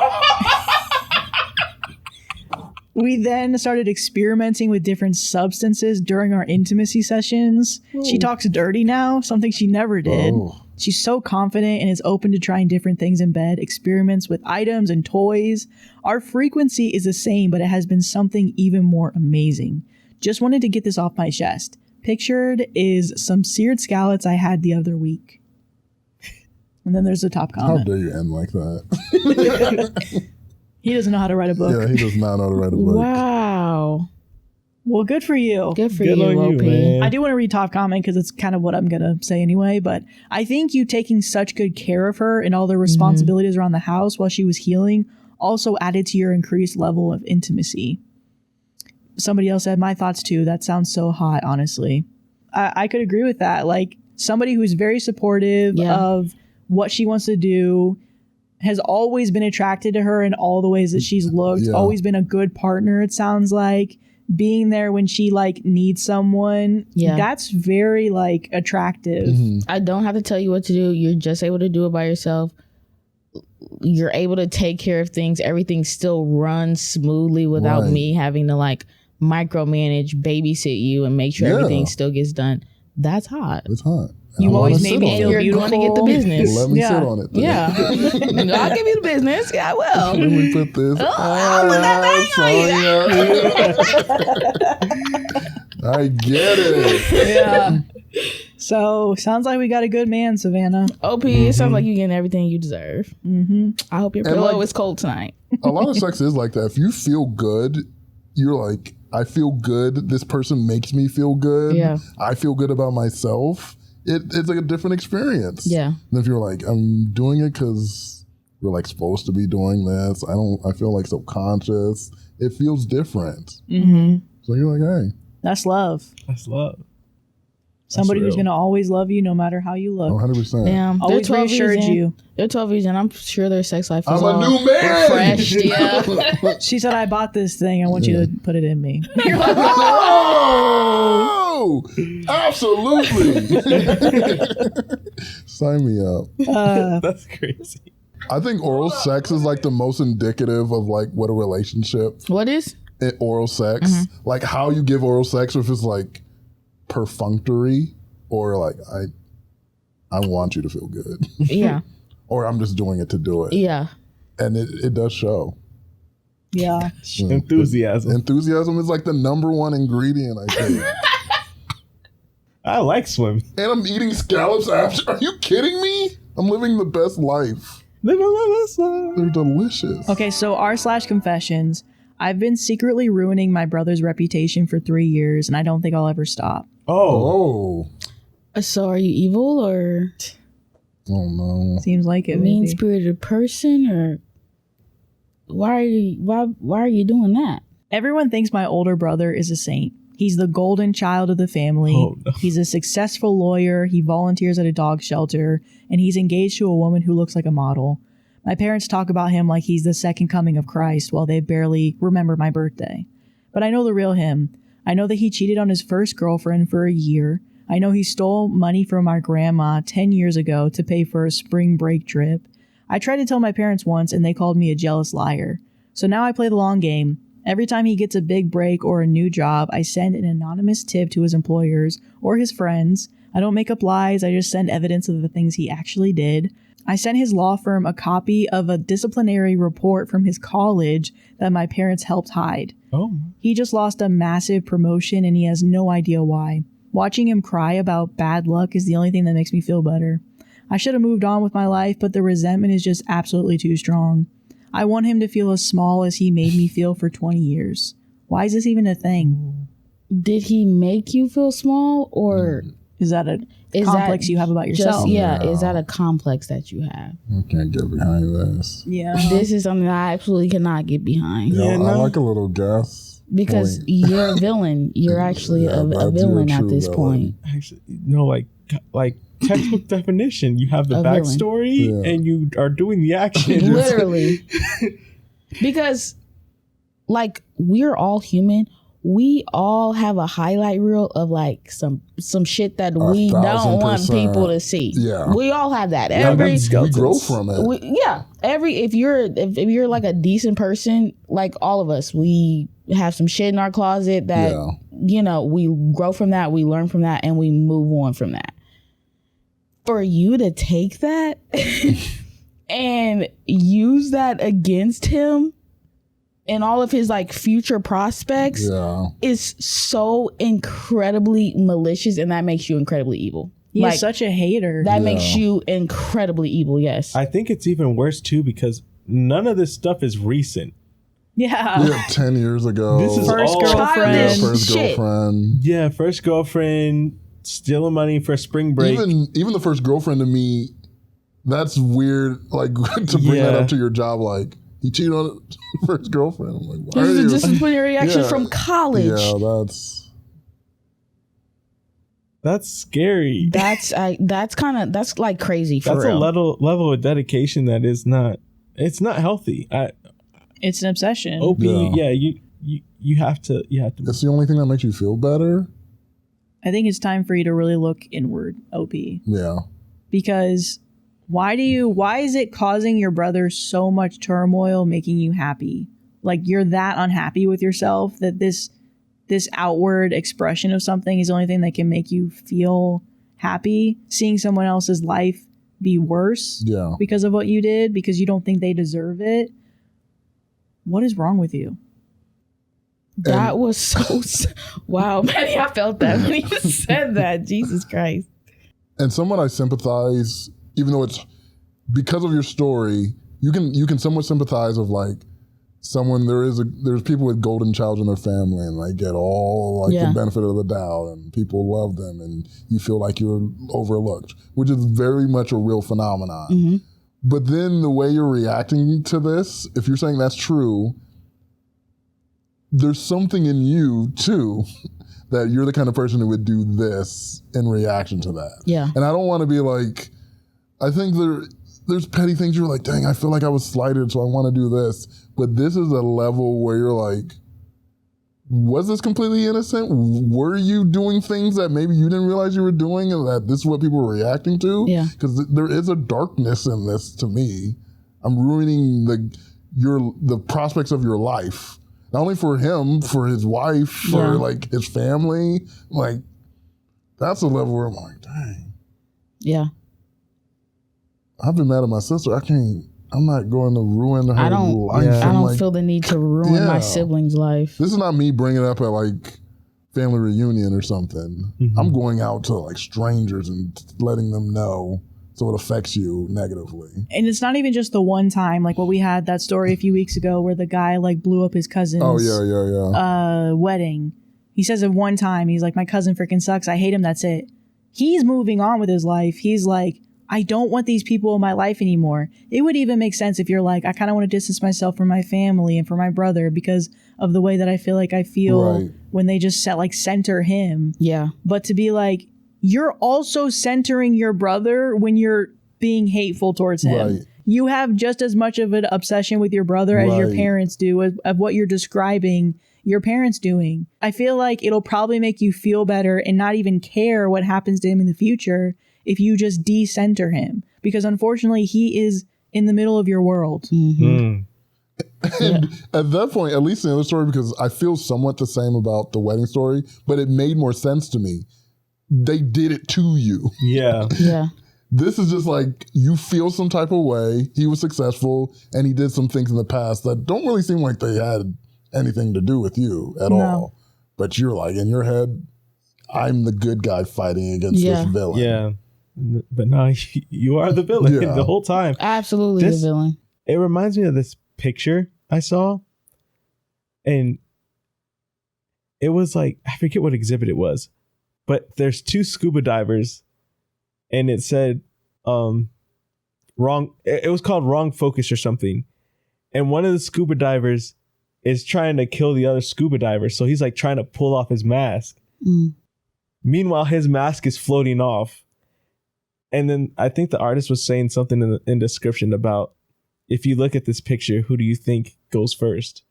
we then started experimenting with different substances during our intimacy sessions. She talks dirty now, something she never did. Oh. She's so confident and is open to trying different things in bed, experiments with items and toys. Our frequency is the same, but it has been something even more amazing. Just wanted to get this off my chest. Pictured is some seared scallops I had the other week. And then there's the top How comment. dare you end like that? He doesn't know how to write a book. Yeah, he does not know how to write a book. Wow. Well, good for you. Good for Good you, on you, OP. man. I do want to read top comment because it's kind of what I'm going to say anyway, but I think you taking such good care of her and all the responsibilities around the house while she was healing also added to your increased level of intimacy. Somebody else said, my thoughts too. That sounds so hot, honestly. I could agree with that. Like somebody who's very supportive of what she wants to do, has always been attracted to her in all the ways that she's looked, always been a good partner, it sounds like. Being there when she like needs someone, that's very like attractive. I don't have to tell you what to do. You're just able to do it by yourself. You're able to take care of things. Everything still runs smoothly without me having to like micromanage, babysit you, and make sure everything still gets done. That's hot. It's hot. You always made made me feel You're beautiful. going to get the business. Let me sit on it. Then. Yeah. I'll give you the business. Yeah, I will. Let me put this. I'll put that thing on you. I get it. Yeah. So sounds like we got a good man, Savannah. OP, it sounds like you're getting everything you deserve. Mm-hmm. I hope your And pillow is cold tonight. A lot of sex is like that. If you feel good, you're like, I feel good. This person makes me feel good. Yeah. I feel good about myself. It's like a different experience. Yeah. And if you're like, I'm doing it because we're like supposed to be doing this. I feel like subconscious. It feels different. Mm-hmm. So you're like, hey. That's love. That's love. Somebody who's real. going to always love you no matter how you look. 100%. Damn. Always reassured you. They're 12 years in. I'm sure their sex life was I'm a all new man. refreshed. Yeah. She said, I bought this thing. I want you to put it in me. Oh, absolutely. Sign me up. That's crazy. I think oral sex is like the most indicative of like what a relationship. What is? Oral sex, like how you give oral sex, if it's like perfunctory or like I want you to feel good, Yeah. or I'm just doing it to do it, Yeah. and it does show. Yeah. Enthusiasm. Enthusiasm is like the number one ingredient, I think. I like swim. And I'm eating scallops after. Are you kidding me? I'm living the best life. Living my best life. They're delicious. Okay, so r/confessions. I've been secretly ruining my brother's reputation for 3 years, and I don't think I'll ever stop. Oh. So are you evil or Oh no. Seems like it. mean Maybe. spirited person, or why are you doing that? Everyone thinks my older brother is a saint. He's the golden child of the family. Oh, no. He's a successful lawyer. He volunteers at a dog shelter, and he's engaged to a woman who looks like a model. My parents talk about him like he's the second coming of Christ while they barely remember my birthday. But I know the real him. I know that he cheated on his first girlfriend for a year. I know he stole money from our grandma 10 years ago to pay for a spring break trip. I tried to tell my parents once and they called me a jealous liar. So now I play the long game. Every time he gets a big break or a new job, I send an anonymous tip to his employers or his friends. I don't make up lies. I just send evidence of the things he actually did. I sent his law firm a copy of a disciplinary report from his college that my parents helped hide. Oh. He just lost a massive promotion and he has no idea why. Watching him cry about bad luck is the only thing that makes me feel better. I should have moved on with my life, but the resentment is just absolutely too strong. I want him to feel as small as he made me feel for 20 years. Why is this even a thing? Did he make you feel small, or Is that a is complex that you have about yourself? Is that a complex that you have? I can't get behind this. Yeah. This is something that I absolutely cannot get behind. Yeah, I no. like a little gas. Because point. you're a villain. You're actually Yeah, a that's villain your at true this villain. point. Actually, no, like textbook definition. You have the A villain. backstory Yeah. and you are doing the action. Literally. Because, like, we're all human. We all have a highlight reel of like some shit that we don't want 1,000%. people to see. Yeah. We all have that. Yeah, Every We grow from it. if you're like a decent person, like all of us, we have some shit in our closet that we grow from that, we learn from that, and we move on from that. For you to take that and use that against him and all of his like future prospects is so incredibly malicious, and that makes you incredibly evil. He's Like, such a hater. that makes you incredibly evil. Yes. I think it's even worse too because none of this stuff is recent. Yeah. Yeah, 10 years ago. This is First all girlfriend. Yeah, Childish first shit. girlfriend. Yeah, first girlfriend, stealing money for spring break. Even the first girlfriend to me, that's weird. Like to bring that Yeah. up to your job, like he cheated on his first girlfriend. I'm like, why This are is a you? disciplinary action Yeah. from college. Yeah, That's scary. That's like crazy for That's real. a level of dedication that is not. It's not healthy. It's an obsession. OP. Yeah, you have to. it's the only thing that makes you feel better. I think it's time for you to really look inward, OP. Yeah. Because why is it causing your brother so much turmoil, making you happy? Like you're that unhappy with yourself that this outward expression of something is the only thing that can make you feel happy. Seeing someone else's life be worse Yeah. because of what you did, because you don't think they deserve it. What is wrong with you? That was so wow, Maddie, I felt that when you said that. Jesus Christ. And someone I sympathize, even though it's because of your story, you can somewhat sympathize of like someone there's people with golden childs in their family and they get all like the benefit of the doubt and people love them and you feel like you're overlooked, which is very much a real phenomenon. Mm-hmm. But then the way you're reacting to this, if you're saying that's true, there's something in you too that you're the kind of person who would do this in reaction to that. Yeah. And I don't want to be like, I think there's petty things you're like, dang, I feel like I was slighted, so I want to do this. But this is a level where you're like, was this completely innocent? Were you doing things that maybe you didn't realize you were doing and that this is what people were reacting to? Yeah. Because there is a darkness in this to me. I'm ruining the prospects of your life. Not only for him, for his wife, for like his family. Like, that's a level where I'm like, dang. Yeah. I've been mad at my sister. I'm not going to ruin her life. I don't feel the need to ruin my sibling's life. This is not me bringing it up at like family reunion or something. Mm-hmm. I'm going out to like strangers and letting them know so it affects you negatively. And it's not even just the one time, like what we had that story a few weeks ago where the guy like blew up his cousin's wedding. He says it one time, he's like, my cousin freaking sucks. I hate him. That's it. He's moving on with his life. He's like, I don't want these people in my life anymore. It would even make sense if you're like, I kind of want to distance myself from my family and from my brother because of the way that I feel like I feel when they just center him. Yeah. But to be like, you're also centering your brother when you're being hateful towards him. Right. You have just as much of an obsession with your brother as your parents do of what you're describing your parents doing. I feel like it'll probably make you feel better and not even care what happens to him in the future if you just decenter him, because unfortunately he is in the middle of your world. Mm-hmm. And at that point, at least in the other story, because I feel somewhat the same about the wedding story, but it made more sense to me. They did it to you. Yeah. Yeah. This is just like, you feel some type of way. He was successful and he did some things in the past that don't really seem like they had anything to do with you at all. But you're like, in your head, I'm the good guy fighting against this villain. Yeah. But no, you are the villain the whole time. Absolutely the villain. It reminds me of this picture I saw. And it was like, I forget what exhibit it was. But there's two scuba divers. And it said, wrong. It was called wrong focus or something. And one of the scuba divers is trying to kill the other scuba diver. So he's like trying to pull off his mask. Mm. Meanwhile, his mask is floating off. And then I think the artist was saying something in the description about, if you look at this picture, who do you think goes first?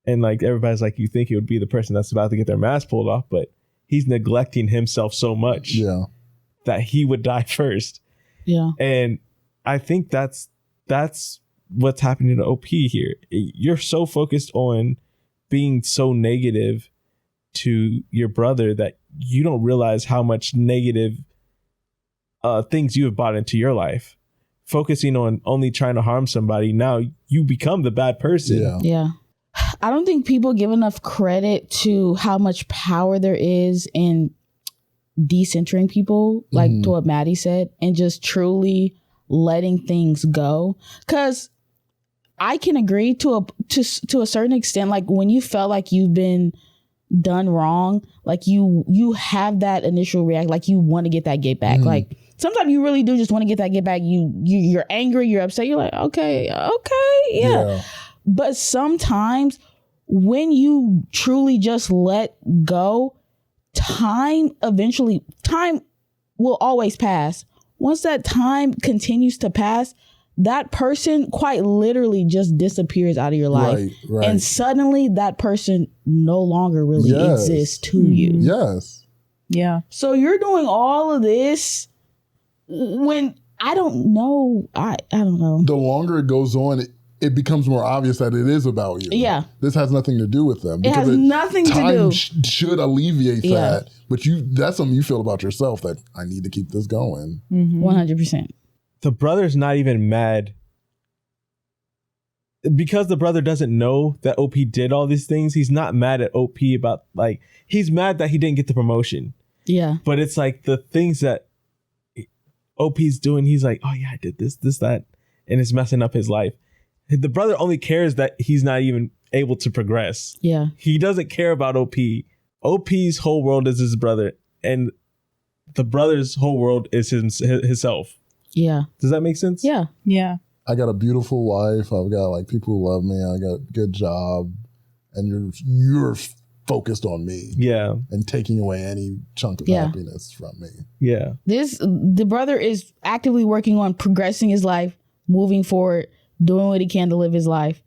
And like everybody's like, you think it would be the person that's about to get their mask pulled off, but he's neglecting himself so much that he would die first. Yeah. And I think that's what's happening to OP here. You're so focused on being so negative to your brother that you don't realize how much negative things you have brought into your life. Focusing on only trying to harm somebody, now you become the bad person. Yeah. I don't think people give enough credit to how much power there is in decentering people, like to what Maddie said, and just truly letting things go. Because I can agree to a certain extent, like when you felt like you've been done wrong, like you have that initial react, like you want to get that get back. Like sometimes you really do just want to get that get back. You're angry, you're upset, you're like, okay, yeah. But sometimes when you truly just let go, time will always pass. Once that time continues to pass, that person quite literally just disappears out of your life. Right. And suddenly that person no longer really exists to you. Yes. Yeah. So you're doing all of this when I don't know. I don't know. The longer it goes on, it becomes more obvious that it is about you. Yeah. This has nothing to do with them. It has nothing to do. Time should alleviate that. But that's something you feel about yourself, that I need to keep this going. 100%. The brother's not even mad because the brother doesn't know that OP did all these things, he's not mad at OP about, like, he's mad that he didn't get the promotion. Yeah. But it's like the things that OP's doing, he's like, oh yeah, I did this, that, and it's messing up his life. The brother only cares that he's not even able to progress. Yeah. He doesn't care about OP. OP's whole world is his brother, and the brother's whole world is himself. Yeah. Does that make sense? Yeah. Yeah. I got a beautiful wife. I've got like people who love me. I got a good job, and you're focused on me. Yeah. And taking away any chunk of happiness from me. Yeah. The brother is actively working on progressing his life, moving forward, doing what he can to live his life.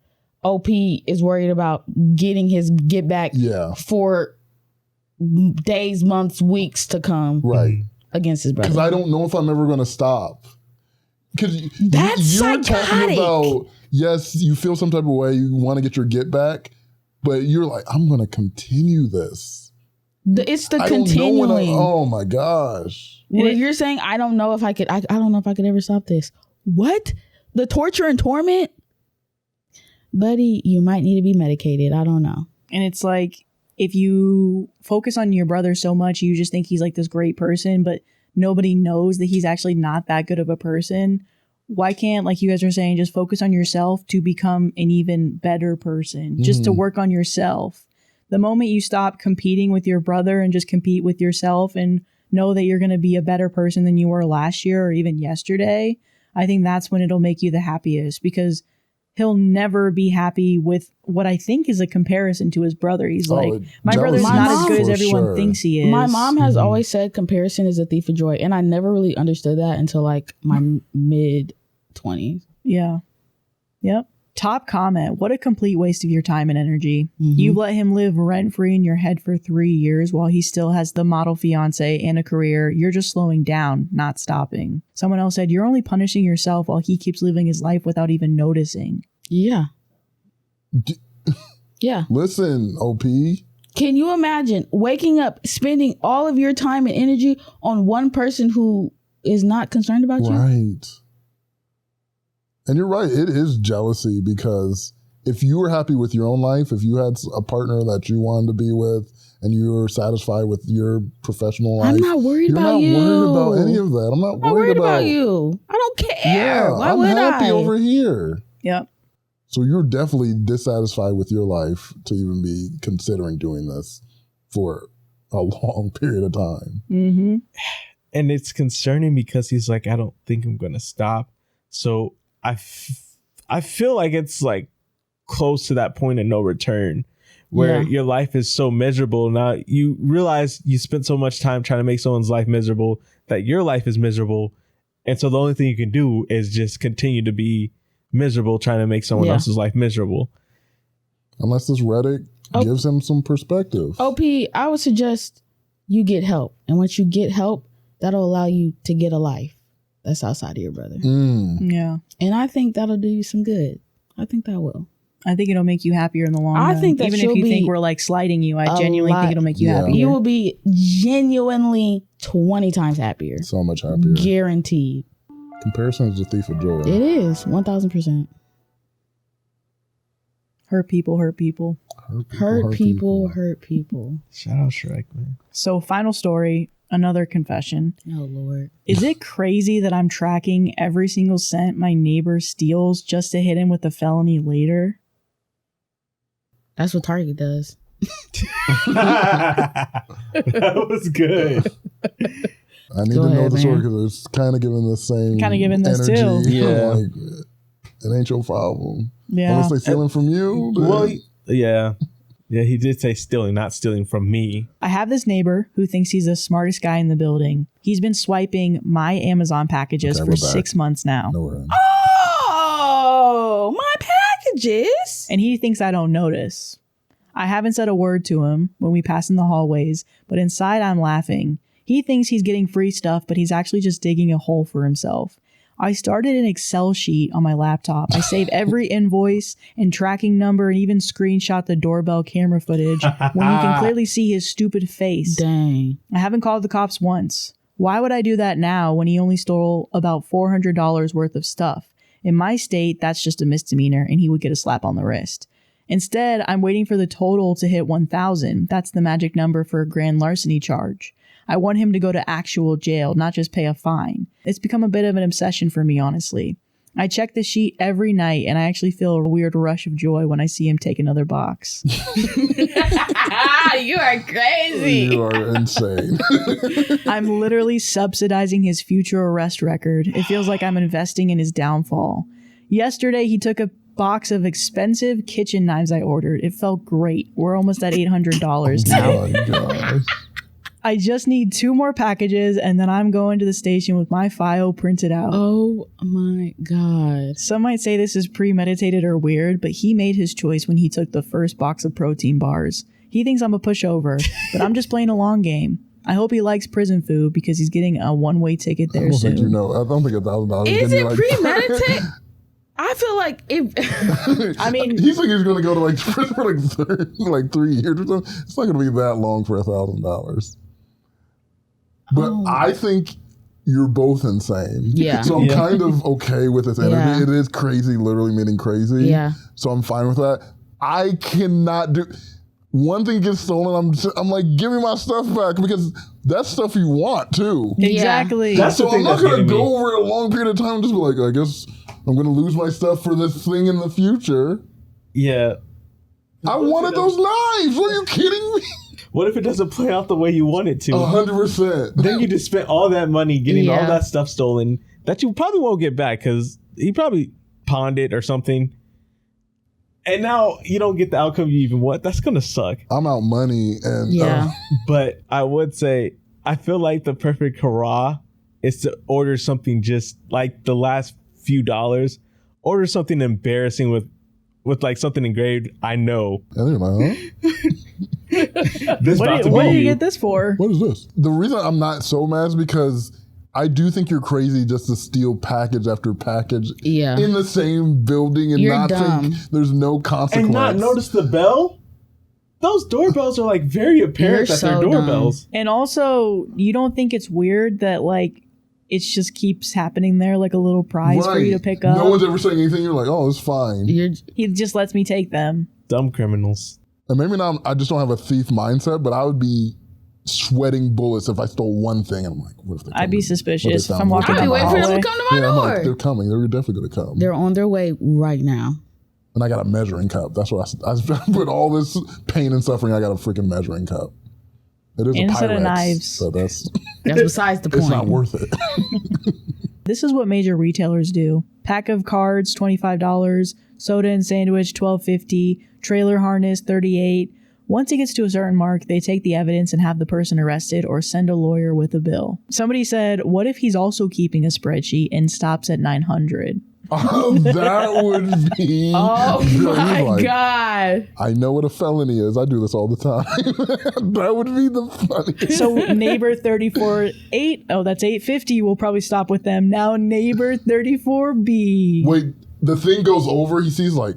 OP is worried about getting his get back for days, months, weeks to come. Right. Against his brother. Because I don't know if I'm ever going to stop. Because you're talking about, yes, you feel some type of way, you want to get your get back, but you're like, I'm going to continue this. It's the continuing. Oh my gosh. Where you're saying, I don't know if I could ever stop this. What? The torture and torment? Buddy, you might need to be medicated. I don't know. And it's like, if you focus on your brother so much, you just think he's like this great person, but nobody knows that he's actually not that good of a person. Why can't, like you guys are saying, just focus on yourself to become an even better person, just to work on yourself? The moment you stop competing with your brother and just compete with yourself and know that you're going to be a better person than you were last year or even yesterday, I think that's when it'll make you the happiest, because he'll never be happy with what I think is a comparison to his brother. He's like, my brother's not as good as everyone thinks he is. My mom has always said comparison is a thief of joy. And I never really understood that until like my mid-20s. Yeah. Yep. Top comment. What a complete waste of your time and energy. You've let him live rent-free in your head for 3 years while he still has the model fiance and a career. You're just slowing down, not stopping. Someone else said, you're only punishing yourself while he keeps living his life without even noticing. Yeah. Yeah. Listen, OP. Can you imagine waking up, spending all of your time and energy on one person who is not concerned about you? Right. And you're right. It is jealousy, because if you were happy with your own life, if you had a partner that you wanted to be with and you were satisfied with your professional life, I'm not worried about you. You're not worried about any of that. I'm not worried about you. I don't care. Yeah, Why I'm would happy I? over here. Yep. So you're definitely dissatisfied with your life to even be considering doing this for a long period of time. Mm-hmm. And it's concerning because he's like, I don't think I'm going to stop. So I feel like it's like close to that point of no return where your life is so miserable. Now you realize you spent so much time trying to make someone's life miserable that your life is miserable. And so the only thing you can do is just continue to be miserable, trying to make someone else's life miserable. Unless this Reddit gives him some perspective. OP, I would suggest you get help. And once you get help, that'll allow you to get a life that's outside of your brother. Yeah. And I think that'll do you some good. I think that will. I think it'll make you happier in the long run. I think that even if you think we're like slighting you, I genuinely think it'll make you happier. You will be genuinely 20 times happier. So much happier. Guaranteed. Comparison is a thief of joy. It is 1,000%. Hurt people, hurt people. Hurt people. Shout out Shrek, man. So final story, another confession. Oh, Lord. Is it crazy that I'm tracking every single cent my neighbor steals just to hit him with a felony later? That's what Target does. That was good. I need to know the story because it's kind of giving the same this energy. too. Yeah. Like, it ain't your problem. Yeah. Unless they stealing from you. Well, yeah. Yeah, he did say stealing, not stealing from me. I have this neighbor who thinks he's the smartest guy in the building. He's been swiping my Amazon packages for 6 months now. No, we're in. Oh, my packages. And he thinks I don't notice. I haven't said a word to him when we pass in the hallways, but inside I'm laughing. He thinks he's getting free stuff, but he's actually just digging a hole for himself. I started an Excel sheet on my laptop. I save every invoice and tracking number and even screenshot the doorbell camera footage when you can clearly see his stupid face. Dang. I haven't called the cops once. Why would I do that now when he only stole about $400 worth of stuff? In my state, that's just a misdemeanor and he would get a slap on the wrist. Instead, I'm waiting for the total to hit 1,000. That's the magic number for a grand larceny charge. I want him to go to actual jail, not just pay a fine. It's become a bit of an obsession for me, honestly. I check the sheet every night, and I actually feel a weird rush of joy when I see him take another box. You are crazy. You are insane. I'm literally subsidizing his future arrest record. It feels like I'm investing in his downfall. Yesterday, he took a box of expensive kitchen knives I ordered. It felt great. We're almost at $800 now. Oh my gosh. I just need 2 more packages and then I'm going to the station with my file printed out. Oh my God. Some might say this is premeditated or weird, but he made his choice when he took the first box of protein bars. He thinks I'm a pushover, but I'm just playing a long game. I hope he likes prison food because he's getting a one-way ticket there I don't soon. think I don't think $1,000 Is it premeditated? I feel like I mean, he's like he's going to go to like prison for like 3 years or something. It's not going to be that long for $1,000. But I think you're both insane. Yeah. So I'm kind of okay with this energy. Yeah. It is crazy, literally meaning crazy. Yeah. So I'm fine with that. I cannot do. One thing gets stolen, I'm like, give me my stuff back because that's stuff you want too. exactly. That's the So thing I'm not that's going to getting me. go over a long period of time and just be like, I guess I'm going to lose my stuff for this thing in the future. Yeah. I wanted those knives. Are you kidding me? What if it doesn't play out the way you want it to? 100%. Then you just spent all that money getting all Yeah. that stuff stolen that you probably won't get back because he probably pawned it or something. And now you don't get the outcome you even want. That's going to suck. I'm out money and Yeah. But I would say, I feel like the perfect hurrah is to order something just like the last few dollars. Order something embarrassing with like something engraved. I know. and you're like, huh? This what about do to you be you. get this for? What is this? The reason I'm not so mad is because I do think you're crazy just to steal package after package Yeah. in the same building and You're not dumb. think there's no consequence. And not notice the bell? Those doorbells are like very apparent You're that they're so dumb. doorbells. And also, you don't think it's weird that like it just keeps happening there like a little prize for you to pick up? No one's ever saying anything. You're like, oh, it's fine. He just lets me take them. Dumb criminals. And maybe not. I just don't have a thief mindset, but I would be sweating bullets if I stole one thing. And I'm like, what if they? I'd be suspicious if I'm me? walking I'd be down the waiting for them hallway. to come to my Yeah, I'm like, door. they're coming. They're definitely going to come. They're on their way right now. And I got a measuring cup. That's what I put all this pain and suffering. I got a freaking measuring cup. It is And a a set of Pyrex, knives. so that's Besides the point. it's not worth it. This is what major retailers do. Pack of cards, $25. Soda and sandwich, $12.50. Trailer harness, $38. Once it gets to a certain mark, they take the evidence and have the person arrested or send a lawyer with a bill. Somebody said, what if he's also keeping a spreadsheet and stops at 900? Oh, that would be. Oh my like, God. I know what a felony is. I do this all the time. That would be the funniest. So neighbor 34-8, oh, that's 850. We'll probably stop with them. Now neighbor 34B. Wait, the thing goes over. He sees like,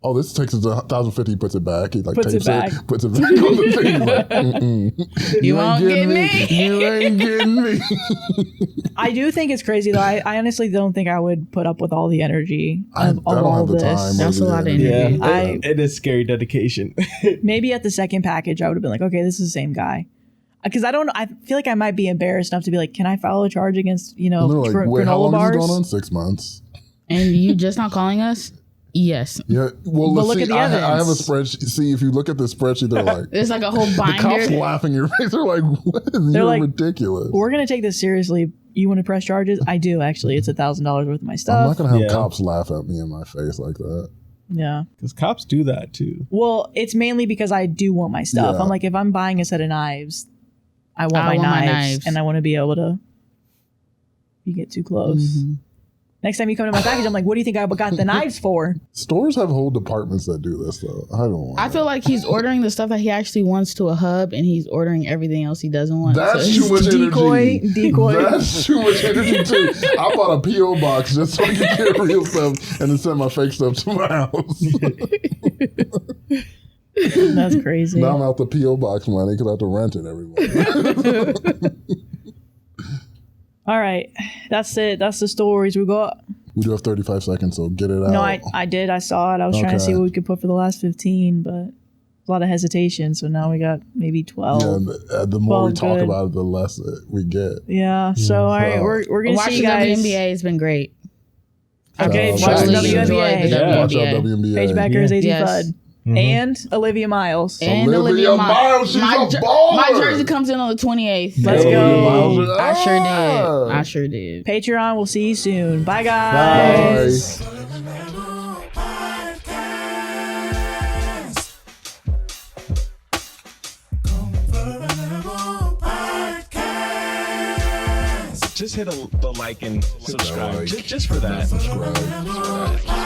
oh, this takes us 1,050. He puts it back. He like Puts it tapes back. puts it back on the thing. He's like, mm-mm. You won't ain't get getting me. You ain't getting me. I do think it's crazy though. I honestly don't think I would put up with all the energy I of don't all have the this. time. That's a lot of Yeah, energy. it is scary dedication. Maybe at the second package, I would have been like, okay, this is the same guy. Because I feel like I might be embarrassed enough to be like, can I file a charge against, And they're like, wait, how granola long bars? is it going on? 6 months. And you just not calling us? Yes. Yeah. Well, But let's look see. at the I have a evidence. spreadsheet. See, if you look at the spreadsheet, they're like, There's like a whole the cops binder. laughing in your face. They're like, what? You're like, ridiculous. We're going to take this seriously. You want to press charges? I do, actually. It's $1,000 worth of my I'm stuff. not going to have Yeah. cops laugh at me in my face like that. Yeah. Because cops do that too. Well, it's mainly because I do want my stuff. Yeah. I'm like, if I'm buying a set of knives, I want, I my, want my knives, knives. and I want to be able to. You get too close. Mm-hmm. Next time you come to my package, I'm like, what do you think I got the knives for? Stores have whole departments that do this, though. I don't want I feel like he's ordering the stuff that he actually wants to a hub, and he's ordering everything else he doesn't want. That's So too much energy. Decoy. That's too much energy, too. I bought a P.O. box just so I could get real stuff and then send my fake stuff to my house. That's crazy. Now I'm out the P.O. box money because I have to rent it every month. All right. That's it. That's the stories we got. We do have 35 seconds, so get it out. No, I did. I saw it. I was trying to see what we could put for the last 15, but a lot of hesitation. So now we got maybe 12. Yeah, the more we talk about it, the less we get. Yeah. So, all right, we're going to see you guys. Watching the WNBA has been great. Okay, watch the WNBA. Watch out, WNBA. Paige Beckers, AZ Fudd. And Olivia Miles. And Olivia Miles, she's a baller. My jersey comes in on the 28th. Let's go. I sure did. Patreon, we'll see you soon. Bye, guys. Bye. Just hit the like and subscribe. Just for that. Subscribe.